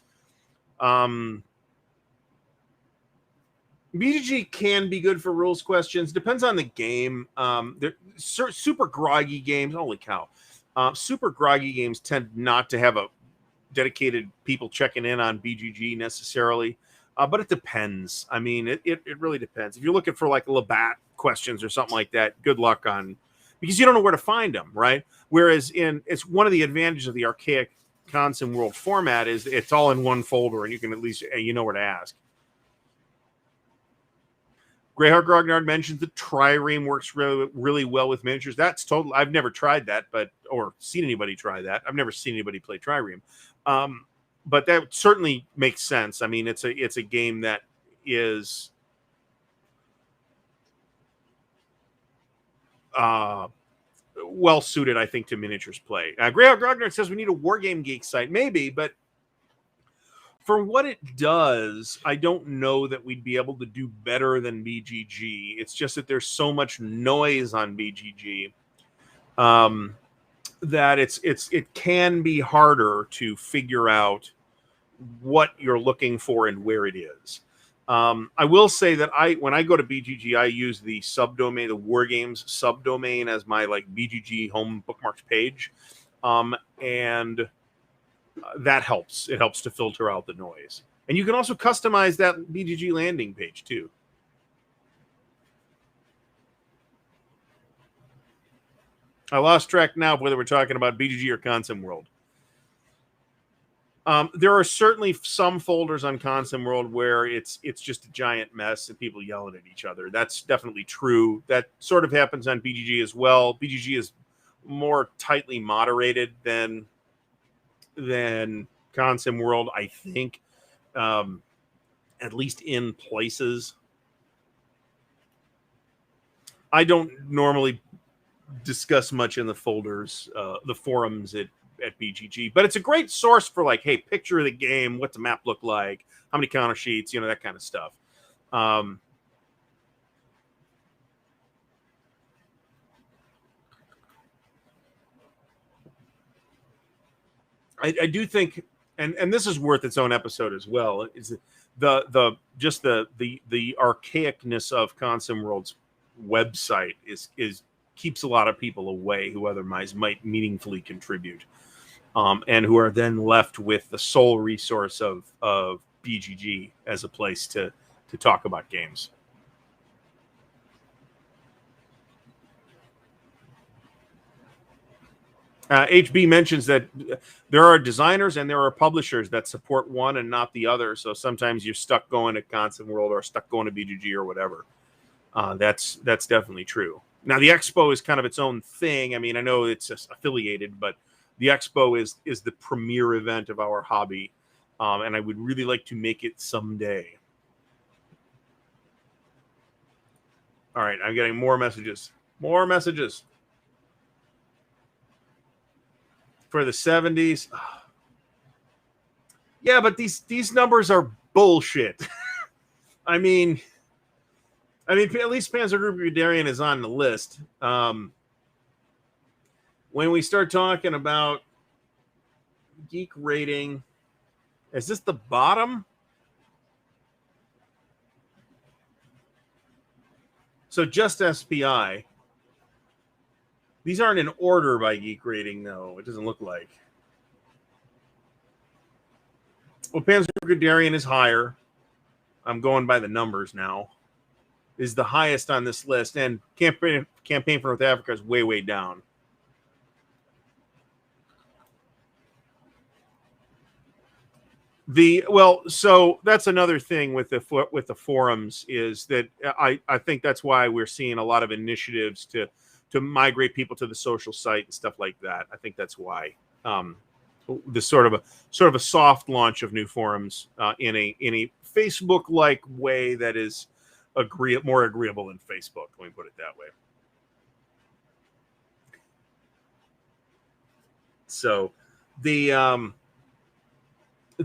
BGG can be good for rules questions. Depends on the game. Super groggy games. Holy cow. Super groggy games tend not to have a dedicated people checking in on BGG necessarily. But it depends. I mean, it really depends. If you're looking for like Labatt questions or something like that, good luck on, because you don't know where to find them, right? Whereas it's one of the advantages of the archaic Consim World format is it's all in one folder and you can at least, you know where to ask. Greyhawk Grognard mentions that Trireme works really, really well with miniatures. That's total. I've never tried that, or seen anybody try that. I've never seen anybody play Trireme. But that certainly makes sense. I mean, it's a game that is well suited, I think, to miniatures play. Greyhawk Grognard says we need a Wargame Geek site. Maybe, but For what it does, I don't know that we'd be able to do better than BGG. It's just that there's so much noise on BGG that it can be harder to figure out what you're looking for and where it is. I will say that when I go to BGG, I use the subdomain, the Wargames subdomain, as my like BGG home bookmarks page, and that helps. It helps to filter out the noise, and you can also customize that BGG landing page too. I lost track now of whether we're talking about BGG or Consim World. There are certainly some folders on Consim World where it's just a giant mess and people yelling at each other. That's definitely true. That sort of happens on BGG as well. BGG is more tightly moderated than Consim World, I think, at least in places. I don't normally discuss much in the folders, the forums at BGG, but it's a great source for like, hey, picture of the game, what's the map look like, how many counter sheets, that kind of stuff. I do think, and this is worth its own episode as well, is the archaicness of Consim World's website is keeps a lot of people away who otherwise might meaningfully contribute. And who are then left with the sole resource of BGG as a place to talk about games. HB mentions that there are designers and there are publishers that support one and not the other. So sometimes you're stuck going to Consim World or stuck going to BGG or whatever. That's definitely true. Now, the Expo is kind of its own thing. I mean, I know it's just affiliated, but the Expo is the premier event of our hobby, and I would really like to make it someday. All right, I'm getting more messages. More messages. For the 70s. Yeah, but these numbers are bullshit. I mean, at least Panzer Grenadier is on the list. When we start talking about geek rating, is this the bottom? So just SPI. These aren't in order by geek rating, though. It doesn't look like. Well, Panzer Grenadier is higher. I'm going by the numbers now. Is the highest on this list, and Campaign for North Africa is way, way down. So that's another thing with the forums is that I think that's why we're seeing a lot of initiatives to migrate people to the social site and stuff like that. I think that's why this sort of a soft launch of new forums in a Facebook-like way that is more agreeable than Facebook. Let me put it that way. So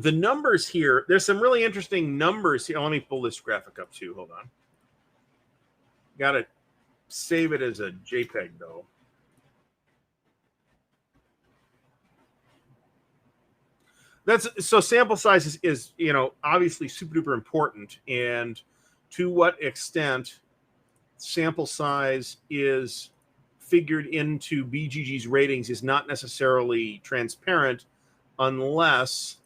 the numbers here, there's some really interesting numbers here. Let me pull this graphic up too. Hold on. Got to save it as a JPEG though. So sample size is obviously super duper important, and to what extent sample size is figured into BGG's ratings is not necessarily transparent unless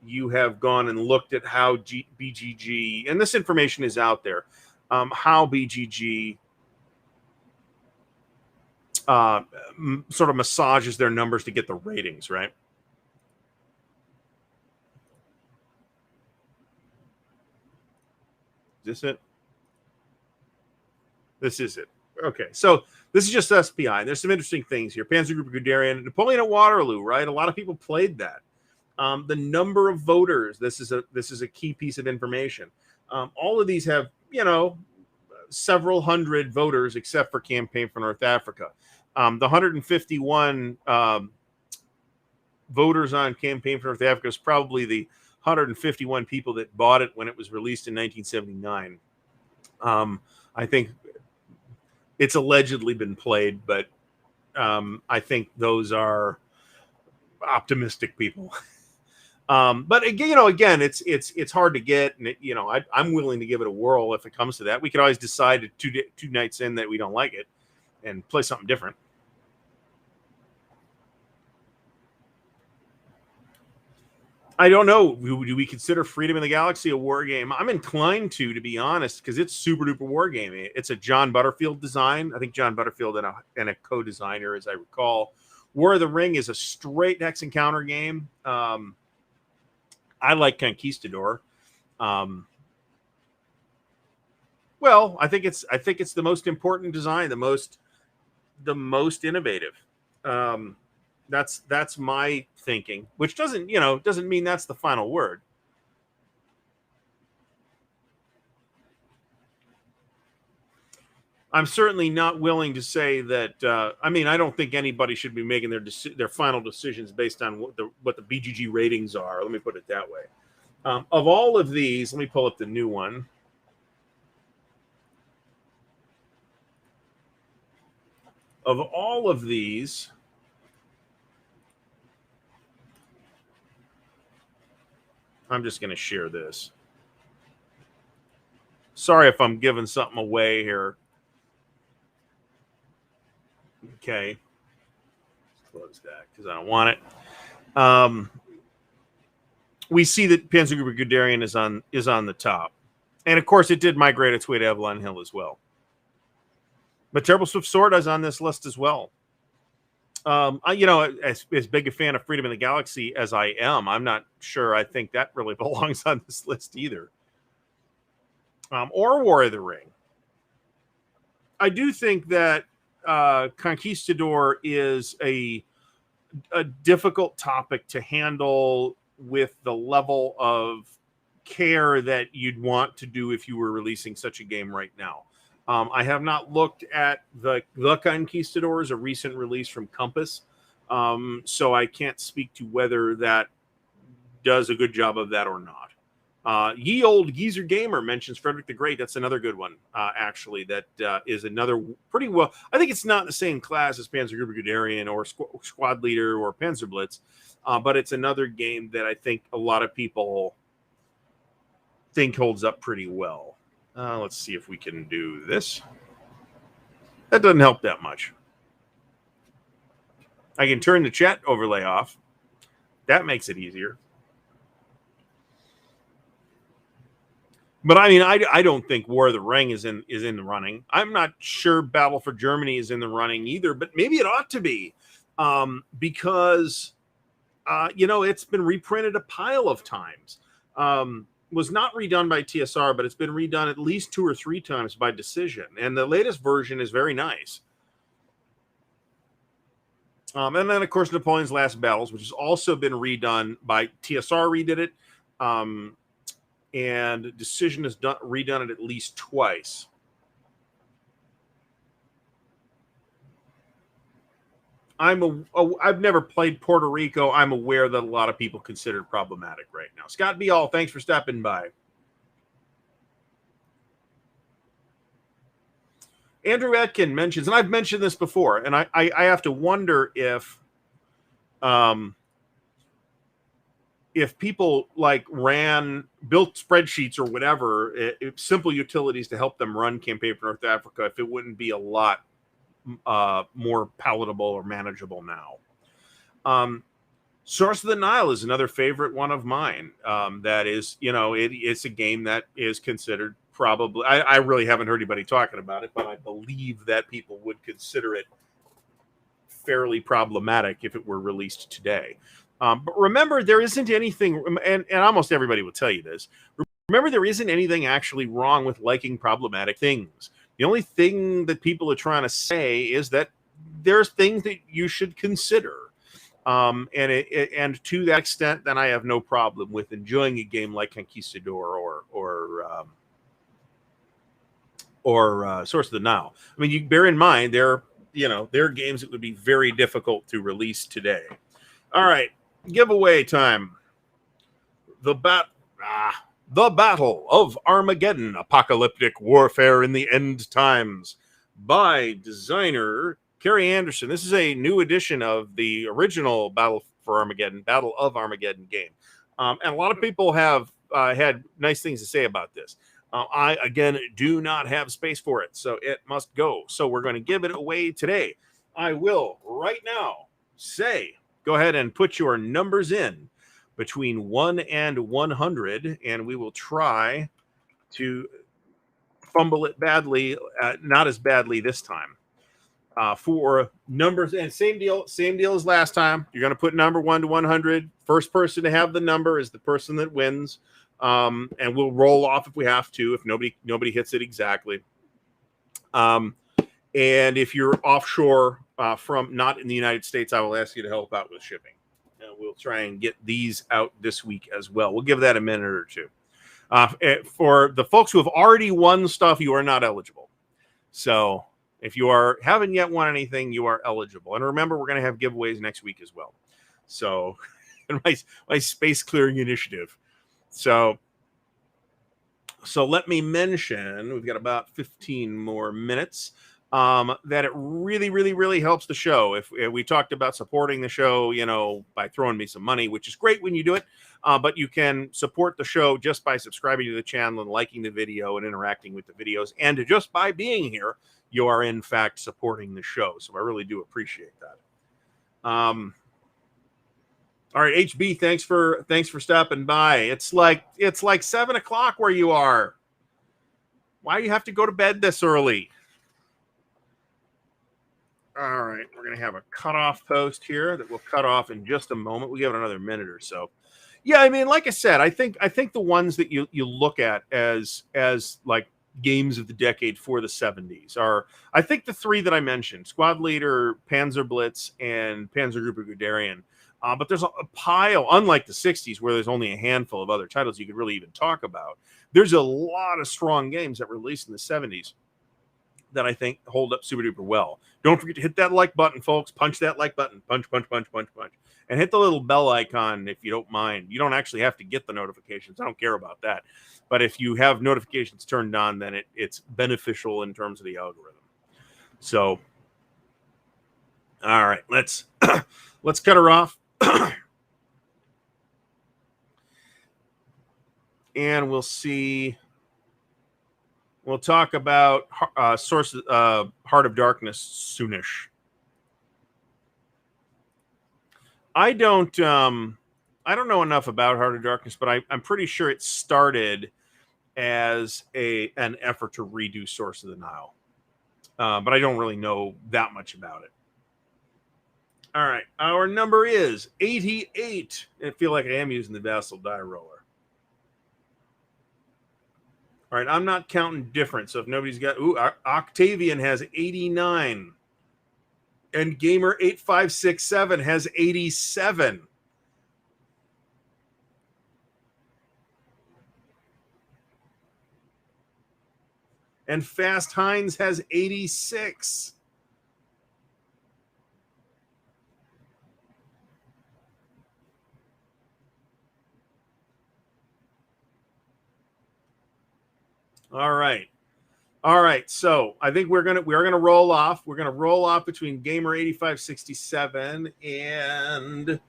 you have gone and looked at how BGG, and this information is out there, how BGG sort of massages their numbers to get the ratings, right? Is this it? This is it. Okay, so this is just SPI. There's some interesting things here. Panzer Group Guderian, Napoleon at Waterloo, right? A lot of people played that. The number of voters. This is a key piece of information. All of these have several hundred voters, except for Campaign for North Africa. The 151 voters on Campaign for North Africa is probably the 151 people that bought it when it was released in 1979. I think it's allegedly been played, but I think those are optimistic people. But again, it's hard to get, and I'm willing to give it a whirl if it comes to that. We could always decide two nights in that we don't like it and play something different. I don't know. Do we consider Freedom in the Galaxy a war game? I'm inclined to be honest, because it's super duper war game. It's a John Butterfield design. I think John Butterfield and a co-designer, as I recall. War of the Ring is a straight hex and counter game. I like Conquistador. Well, I think it's the most important design, the most innovative. That's my thinking, which doesn't mean that's the final word. I'm certainly not willing to say that. I don't think anybody should be making their final decisions based on what the BGG ratings are. Let me put it that way. Of all of these, let me pull up the new one. Of all of these, I'm just going to share this. Sorry if I'm giving something away here. Okay. Close that because I don't want it. We see that Panzer Guderian is on the top. And of course, it did migrate its way to Avalon Hill as well. But Terrible Swift Sword is on this list as well. As big a fan of Freedom in the Galaxy as I am, I'm not sure I think that really belongs on this list either. Or War of the Ring. I do think that Conquistador is a difficult topic to handle with the level of care that you'd want to do if you were releasing such a game right now. I have not looked at the Conquistadors, a recent release from Compass, so I can't speak to whether that does a good job of that or not. Ye Old Geezer Gamer mentions Frederick the Great. That's another good one, actually. That is another pretty well. I think it's not in the same class as Panzer Guderian or Squad Leader or Panzer Blitz, but it's another game that I think a lot of people think holds up pretty well. Let's see if we can do this. That doesn't help that much. I can turn the chat overlay off. That makes it easier. But I don't think War of the Ring is in the running. I'm not sure Battle for Germany is in the running either, but maybe it ought to be, because it's been reprinted a pile of times. Was not redone by TSR, but it's been redone at least 2 or 3 times by Decision, and the latest version is very nice. And then, of course, Napoleon's Last Battles, which has also been redone by TSR, redid it. And Decision has redone it at least twice. I've never played Puerto Rico. I'm aware that a lot of people consider it problematic right now. Scott B. All, thanks for stopping by. Andrew Atkin mentions, and I've mentioned this before, and I have to wonder if people built spreadsheets or whatever, simple utilities to help them run Campaign for North Africa, if it wouldn't be a lot more palatable or manageable now. Source of the Nile is another favorite one of mine. That is, it's a game that is considered probably, I really haven't heard anybody talking about it, but I believe that people would consider it fairly problematic if it were released today. But remember, there isn't anything, and almost everybody will tell you this, remember, there isn't anything actually wrong with liking problematic things. The only thing that people are trying to say is that there's things that you should consider. And to that extent, then I have no problem with enjoying a game like Conquistador or Source of the Nile. I mean, you bear in mind, there are games that would be very difficult to release today. All right, giveaway time. the Battle of Armageddon, Apocalyptic Warfare in the End Times, by designer Kerry Anderson. This is a new edition of the original Battle of Armageddon game. And a lot of people have had nice things to say about this. I, again, do not have space for it, so it must go. So we're going to give it away today. I will, right now, say, go ahead and put your numbers in between 1 and 100, and we will try to fumble it badly, not as badly this time. For numbers, and same deal as last time. You're going to put number 1 to 100. First person to have the number is the person that wins. And we'll roll off if we have to, if nobody hits it exactly. And if you're offshore from not in the United States, I will ask you to help out with shipping. And we'll try and get these out this week as well. We'll give that a minute or two. For the folks who have already won stuff, you are not eligible. So if you haven't yet won anything, you are eligible. And remember, we're going to have giveaways next week as well. So my space clearing initiative. So let me mention, we've got about 15 more minutes, that it really, really, really helps the show. If we talked about supporting the show, by throwing me some money, which is great when you do it, but you can support the show just by subscribing to the channel and liking the video and interacting with the videos. And just by being here, you are in fact supporting the show. So I really do appreciate that. All right, HB, thanks for stopping by. It's like 7 o'clock where you are. Why do you have to go to bed this early? All right, we're gonna have a cutoff post here that we'll cut off in just a moment. We'll give it another minute or so. Yeah, I mean, like I said, I think the ones that you look at as like games of the decade for the 70s are, I think, the three that I mentioned: Squad Leader, Panzer Blitz, and Panzergruppe Guderian. But there's a pile, unlike the 60s, where there's only a handful of other titles you could really even talk about. There's a lot of strong games that were released in the 70s that I think hold up super duper well. Don't forget to hit that like button, folks. Punch that like button. Punch, punch, punch, punch, punch. And hit the little bell icon if you don't mind. You don't actually have to get the notifications. I don't care about that. But if you have notifications turned on, then it's beneficial in terms of the algorithm. So, all right, let's cut her off. And we'll talk about Heart of Darkness soonish. I don't know enough about Heart of Darkness, but I'm pretty sure it started as an effort to redo Source of the Nile. But I don't really know that much about it. All right, our number is 88. I feel like I am using the Vassal die roller. All right, I'm not counting different, so if nobody's got... Octavian has 89. And Gamer8567 has 87. And Fast Hines has 86. All right. So I think we're gonna roll off. We're gonna roll off between Gamer8567 and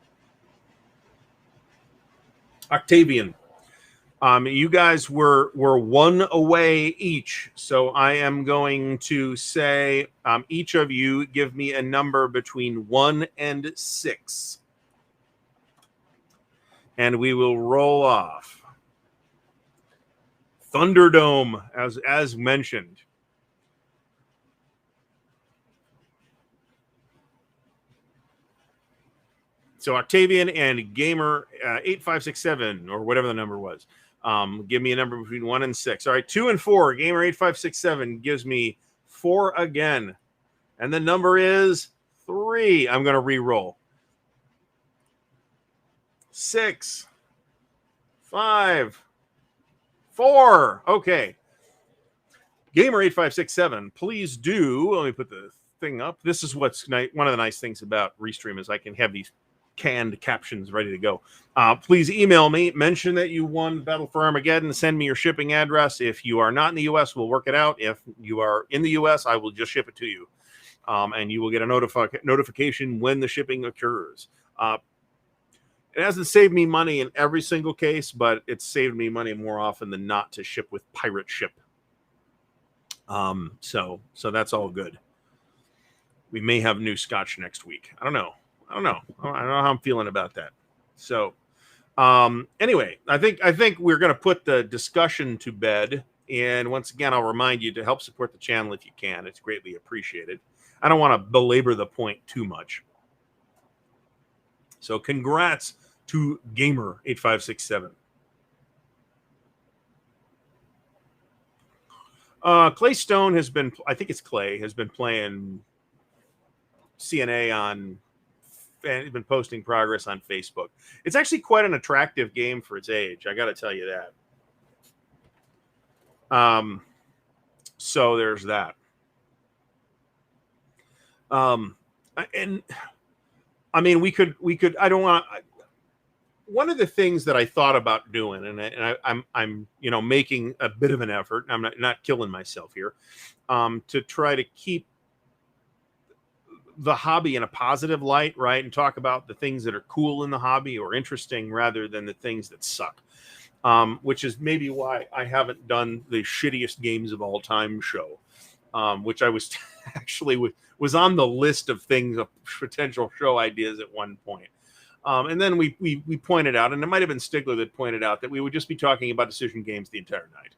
Octavian. You guys were one away each, so I am going to say each of you give me a number between 1 and 6, and we will roll off. Thunderdome, as mentioned. So Octavian and Gamer 8567, or whatever the number was, give me a number between 1 and 6. All right, 2 and 4. Gamer 8567 gives me 4 again, and the number is 3. I'm going to re-roll. 6, 5, 4. Okay. Gamer 8567, please do. Let me put the thing up. This is what's one of the nice things about Restream is I can have these canned captions ready to go. Please email me, mention that you won Battle for Armageddon, send me your shipping address. If you are not in the U.S., we'll work it out. If you are in the U.S., I will just ship it to you. And you will get a notification when the shipping occurs. It hasn't saved me money in every single case, but it's saved me money more often than not to ship with pirate ship. So that's all good. We may have new scotch next week. I don't know. I don't know how I'm feeling about that. So, anyway, I think we're going to put the discussion to bed. And once again, I'll remind you to help support the channel if you can. It's greatly appreciated. I don't want to belabor the point too much. So, congrats to Gamer8567. Clay Stone has been, I think it's Clay, has been playing CNA on, and he's been posting progress on Facebook. It's actually quite an attractive game for its age. I got to tell you that. So there's that. And I mean, we could, I don't want, one of the things that I thought about doing, and I'm making a bit of an effort. I'm not killing myself here, to try to keep the hobby in a positive light, right? And talk about the things that are cool in the hobby or interesting rather than the things that suck. Which is maybe why I haven't done the shittiest games of all time show, which I was actually was on the list of things of potential show ideas at one point. And then we pointed out, and it might have been Stigler that pointed out, that we would just be talking about decision games the entire night.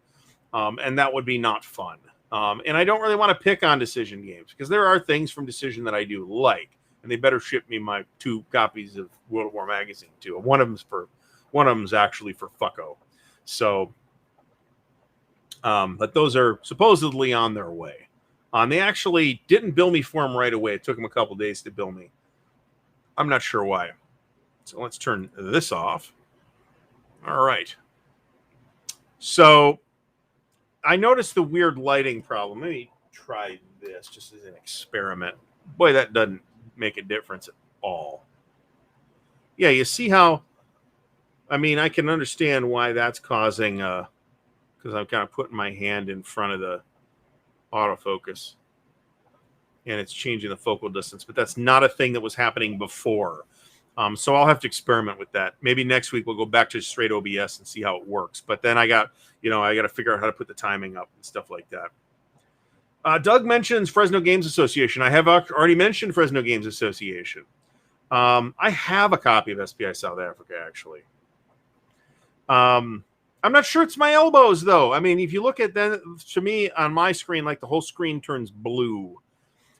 And that would be not fun. And I don't really want to pick on decision games because there are things from Decision that I do like, and they better ship me my 2 copies of World of War magazine too. One of them's actually for fucko. So, but those are supposedly on their way. They actually didn't bill me for them right away. It took them a couple days to bill me. I'm not sure why. So let's turn this off. All right. So I noticed the weird lighting problem. Let me try this just as an experiment. Boy, that doesn't make a difference at all. Yeah, you see how, I mean, I can understand why that's causing, because I'm kind of putting my hand in front of the autofocus and it's changing the focal distance, but that's not a thing that was happening before. So I'll have to experiment with that. Maybe next week we'll go back to straight OBS and see how it works. But then I got to figure out how to put the timing up and stuff like that. Doug mentions Fresno Games Association. I have already mentioned Fresno Games Association. I have a copy of SPI South Africa, actually. I'm not sure it's my elbows, though. I mean, if you look at that, to me, on my screen, like the whole screen turns blue,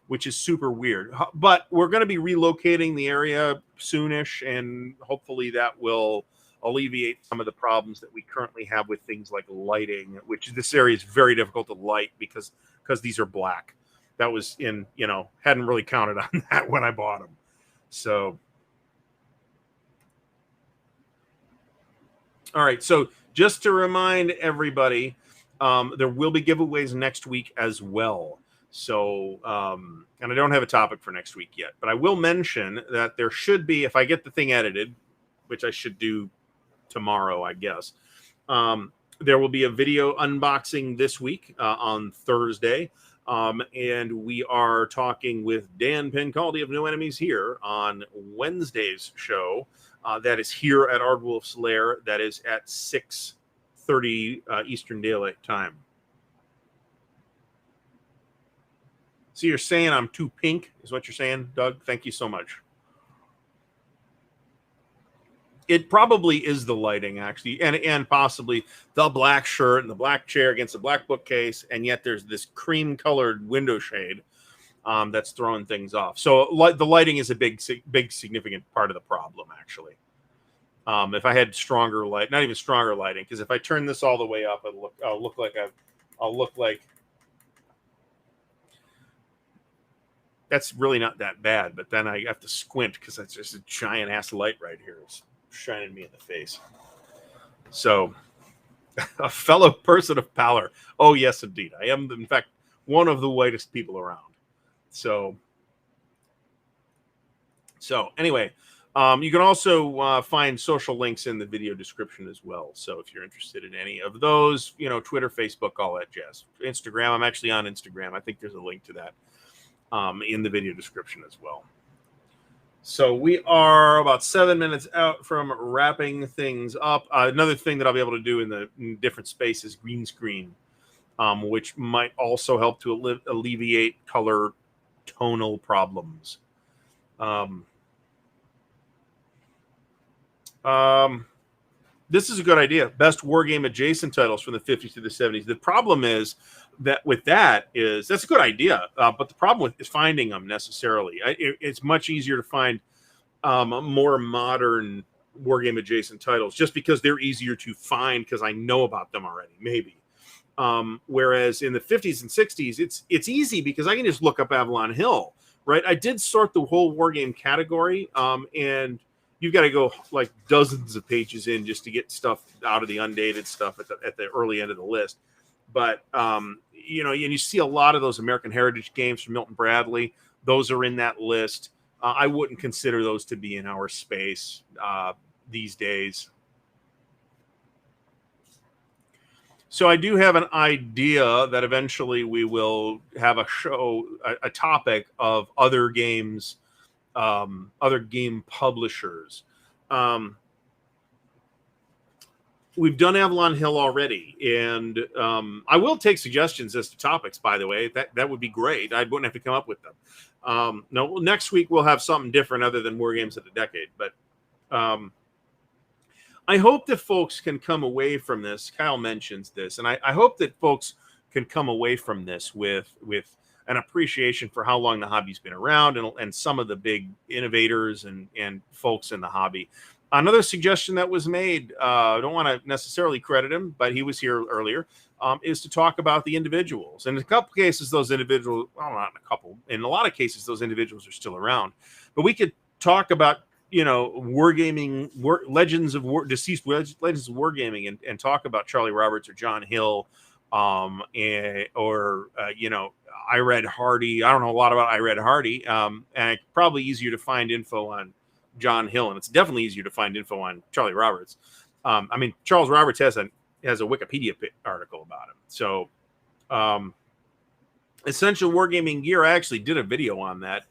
which is super weird. But we're going to be relocating the area soonish, and hopefully that will alleviate some of the problems that we currently have with things like lighting, which this area is very difficult to light because these are black. That was hadn't really counted on that when I bought them. So, all right. So just to remind everybody, there will be giveaways next week as well. So, and I don't have a topic for next week yet, but I will mention that there should be, if I get the thing edited, which I should do tomorrow, I guess, there will be a video unboxing this week on Thursday. And we are talking with Dan Pencaldi of No Enemies Here on Wednesday's show. That is here at Ardwulf's Lair. That is at 6:30 Eastern Daylight Time. So you're saying I'm too pink, is what you're saying, Doug? Thank you so much. It probably is the lighting, actually, and possibly the black shirt and the black chair against the black bookcase, and yet there's this cream-colored window shade that's throwing things off. So the lighting is a big, significant part of the problem, actually. If I had stronger light, not even stronger lighting, because if I turn this all the way up, I'll look like that's really not that bad. But then I have to squint because that's just a giant ass light right here. It's shining me in the face. So, a fellow person of pallor. Oh, yes, indeed. I am, in fact, one of the whitest people around. So anyway, You can also find social links in the video description as well. So if you're interested in any of those, Twitter, Facebook, all that jazz. Instagram, I'm actually on Instagram. I think there's a link to that in the video description as well. So we are about 7 minutes out from wrapping things up. Another thing that I'll be able to do in different spaces, green screen, which might also help to alleviate color tonal problems. This is a good idea. Best wargame adjacent titles from the 50s to the 70s. The problem is that that's a good idea, but the problem is finding them necessarily. It's much easier to find more modern wargame adjacent titles just because they're easier to find because I know about them already, maybe. Whereas in the 50s and 60s, it's easy because I can just look up Avalon Hill, right? I did sort the whole wargame category, and you've got to go like dozens of pages in just to get stuff out of the undated stuff at the early end of the list. But and you see a lot of those American Heritage games from Milton Bradley. Those are in that list. I wouldn't consider those to be in our space these days. So I do have an idea that eventually we will have a show, a topic of other games, other game publishers. We've done Avalon Hill already, and I will take suggestions as to topics, by the way. That would be great. I wouldn't have to come up with them. No, next week we'll have something different other than War Games of the Decade. But I hope that folks can come away from this. Kyle mentions this, and I hope that folks can come away from this with an appreciation for how long the hobby's been around and some of the big innovators and folks in the hobby. Another suggestion that was made, I don't want to necessarily credit him, but he was here earlier, is to talk about the individuals. And in a couple cases, those individuals, well, not in a couple, in a lot of cases, those individuals are still around. But we could talk about, wargaming, deceased legends of wargaming, and talk about Charlie Roberts or John Hill, I Read Hardy. I don't know a lot about I Read Hardy, and it's probably easier to find info on John Hill, and it's definitely easier to find info on Charlie Roberts. Charles Roberts has a Wikipedia article about him. So, Essential Wargaming Gear, I actually did a video on that,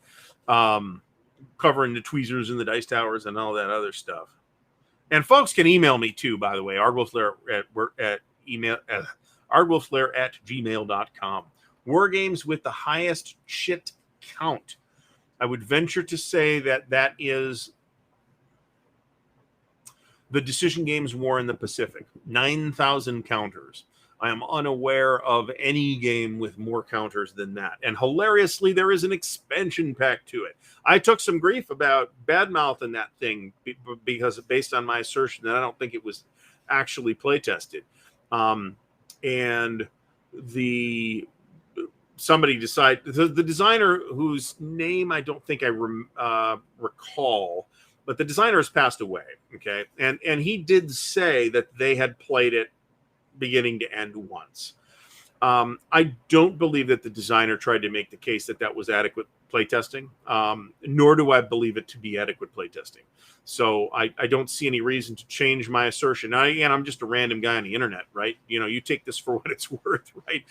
covering the tweezers and the dice towers and all that other stuff. And folks can email me too, by the way, ardwulflair@gmail.com. Wargames with the highest shit count. I would venture to say that is the Decision Games War in the Pacific. 9,000 counters. I am unaware of any game with more counters than that. And hilariously, there is an expansion pack to it. I took some grief about badmouth in that thing because based on my assertion that I don't think it was actually play tested. And somebody decided, the designer whose name I don't think I recall, but the designer has passed away. Okay. And he did say that they had played it beginning to end once. I don't believe that the designer tried to make the case that was adequate playtesting, nor do I believe it to be adequate playtesting. So I don't see any reason to change my assertion. Now, again, I'm just a random guy on the internet, right? You take this for what it's worth, right?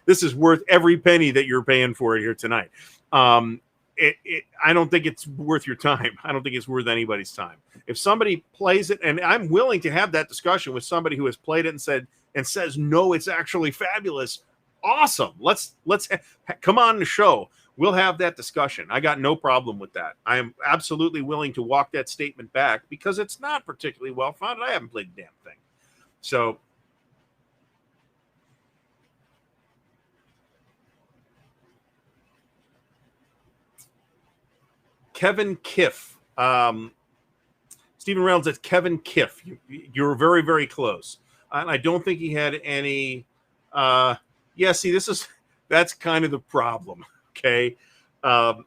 This is worth every penny that you're paying for it here tonight. I don't think it's worth your time. I don't think it's worth anybody's time. If somebody plays it, and I'm willing to have that discussion with somebody who has played it and says, no, it's actually fabulous. Awesome. Let's come on the show. We'll have that discussion. I got no problem with that. I am absolutely willing to walk that statement back because it's not particularly well founded. I haven't played the damn thing. So Kevin Kiff. Stephen Reynolds, that's Kevin Kiff. You're very, very close. And I don't think he had any. See, that's kind of the problem. Okay.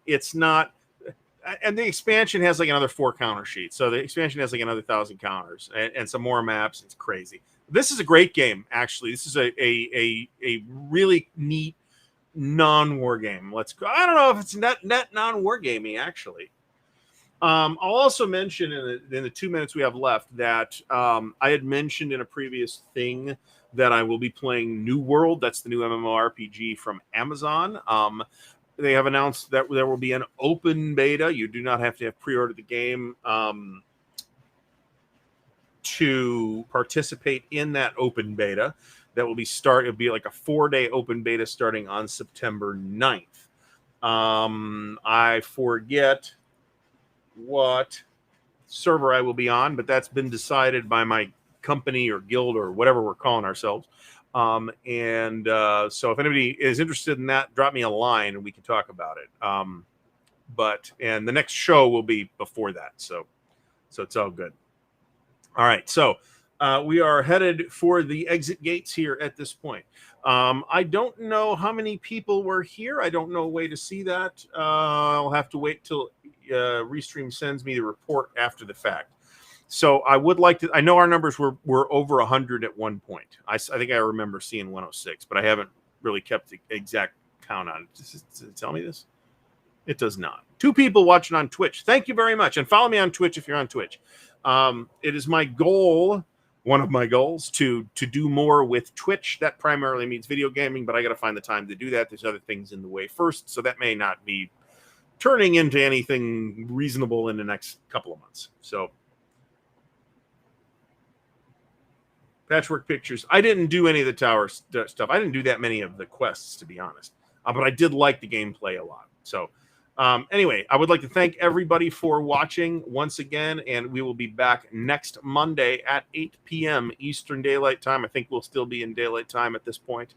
It's not. And the expansion has like another 4 counter sheets. So the expansion has like another 1,000 counters and some more maps. It's crazy. This is a great game, actually. This is a really neat non-war game. I don't know if it's net non-war gaming, actually. I'll also mention in the 2 minutes we have left that I had mentioned in a previous thing that I will be playing New World. That's the new MMORPG from Amazon. They have announced that there will be an open beta. You do not have to have pre-ordered the game to participate in that open beta. That will be it'll be like a 4-day open beta starting on September 9th. I forget what server I will be on, but that's been decided by my company or guild or whatever we're calling ourselves. So if anybody is interested in that, drop me a line and we can talk about it. And the next show will be before that. So it's all good. All right. So we are headed for the exit gates here at this point. I don't know how many people were here. I don't know a way to see that. I'll have to wait till Restream sends me the report after the fact. So I would like to. I know our numbers were over 100 at one point. I think I remember seeing 106, but I haven't really kept the exact count on it. Does it tell me this? It does not. 2 people watching on Twitch. Thank you very much, and follow me on Twitch if you're on Twitch. It is my goal. One of my goals to do more with Twitch. That primarily means video gaming, but I got to find the time to do that. There's other things in the way first, so that may not be turning into anything reasonable in the next couple of months. So, Patchwork Pictures. I didn't do any of the tower stuff. I didn't do that many of the quests, to be honest, but I did like the gameplay a lot. So, anyway, I would like to thank everybody for watching once again, and we will be back next Monday at 8 p.m. Eastern Daylight Time. I think we'll still be in Daylight Time at this point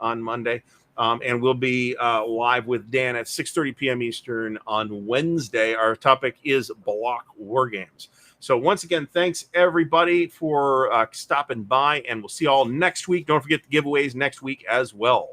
on Monday. And we'll be live with Dan at 6:30 p.m. Eastern on Wednesday. Our topic is Block Wargames. So once again, thanks everybody for stopping by, and we'll see you all next week. Don't forget the giveaways next week as well.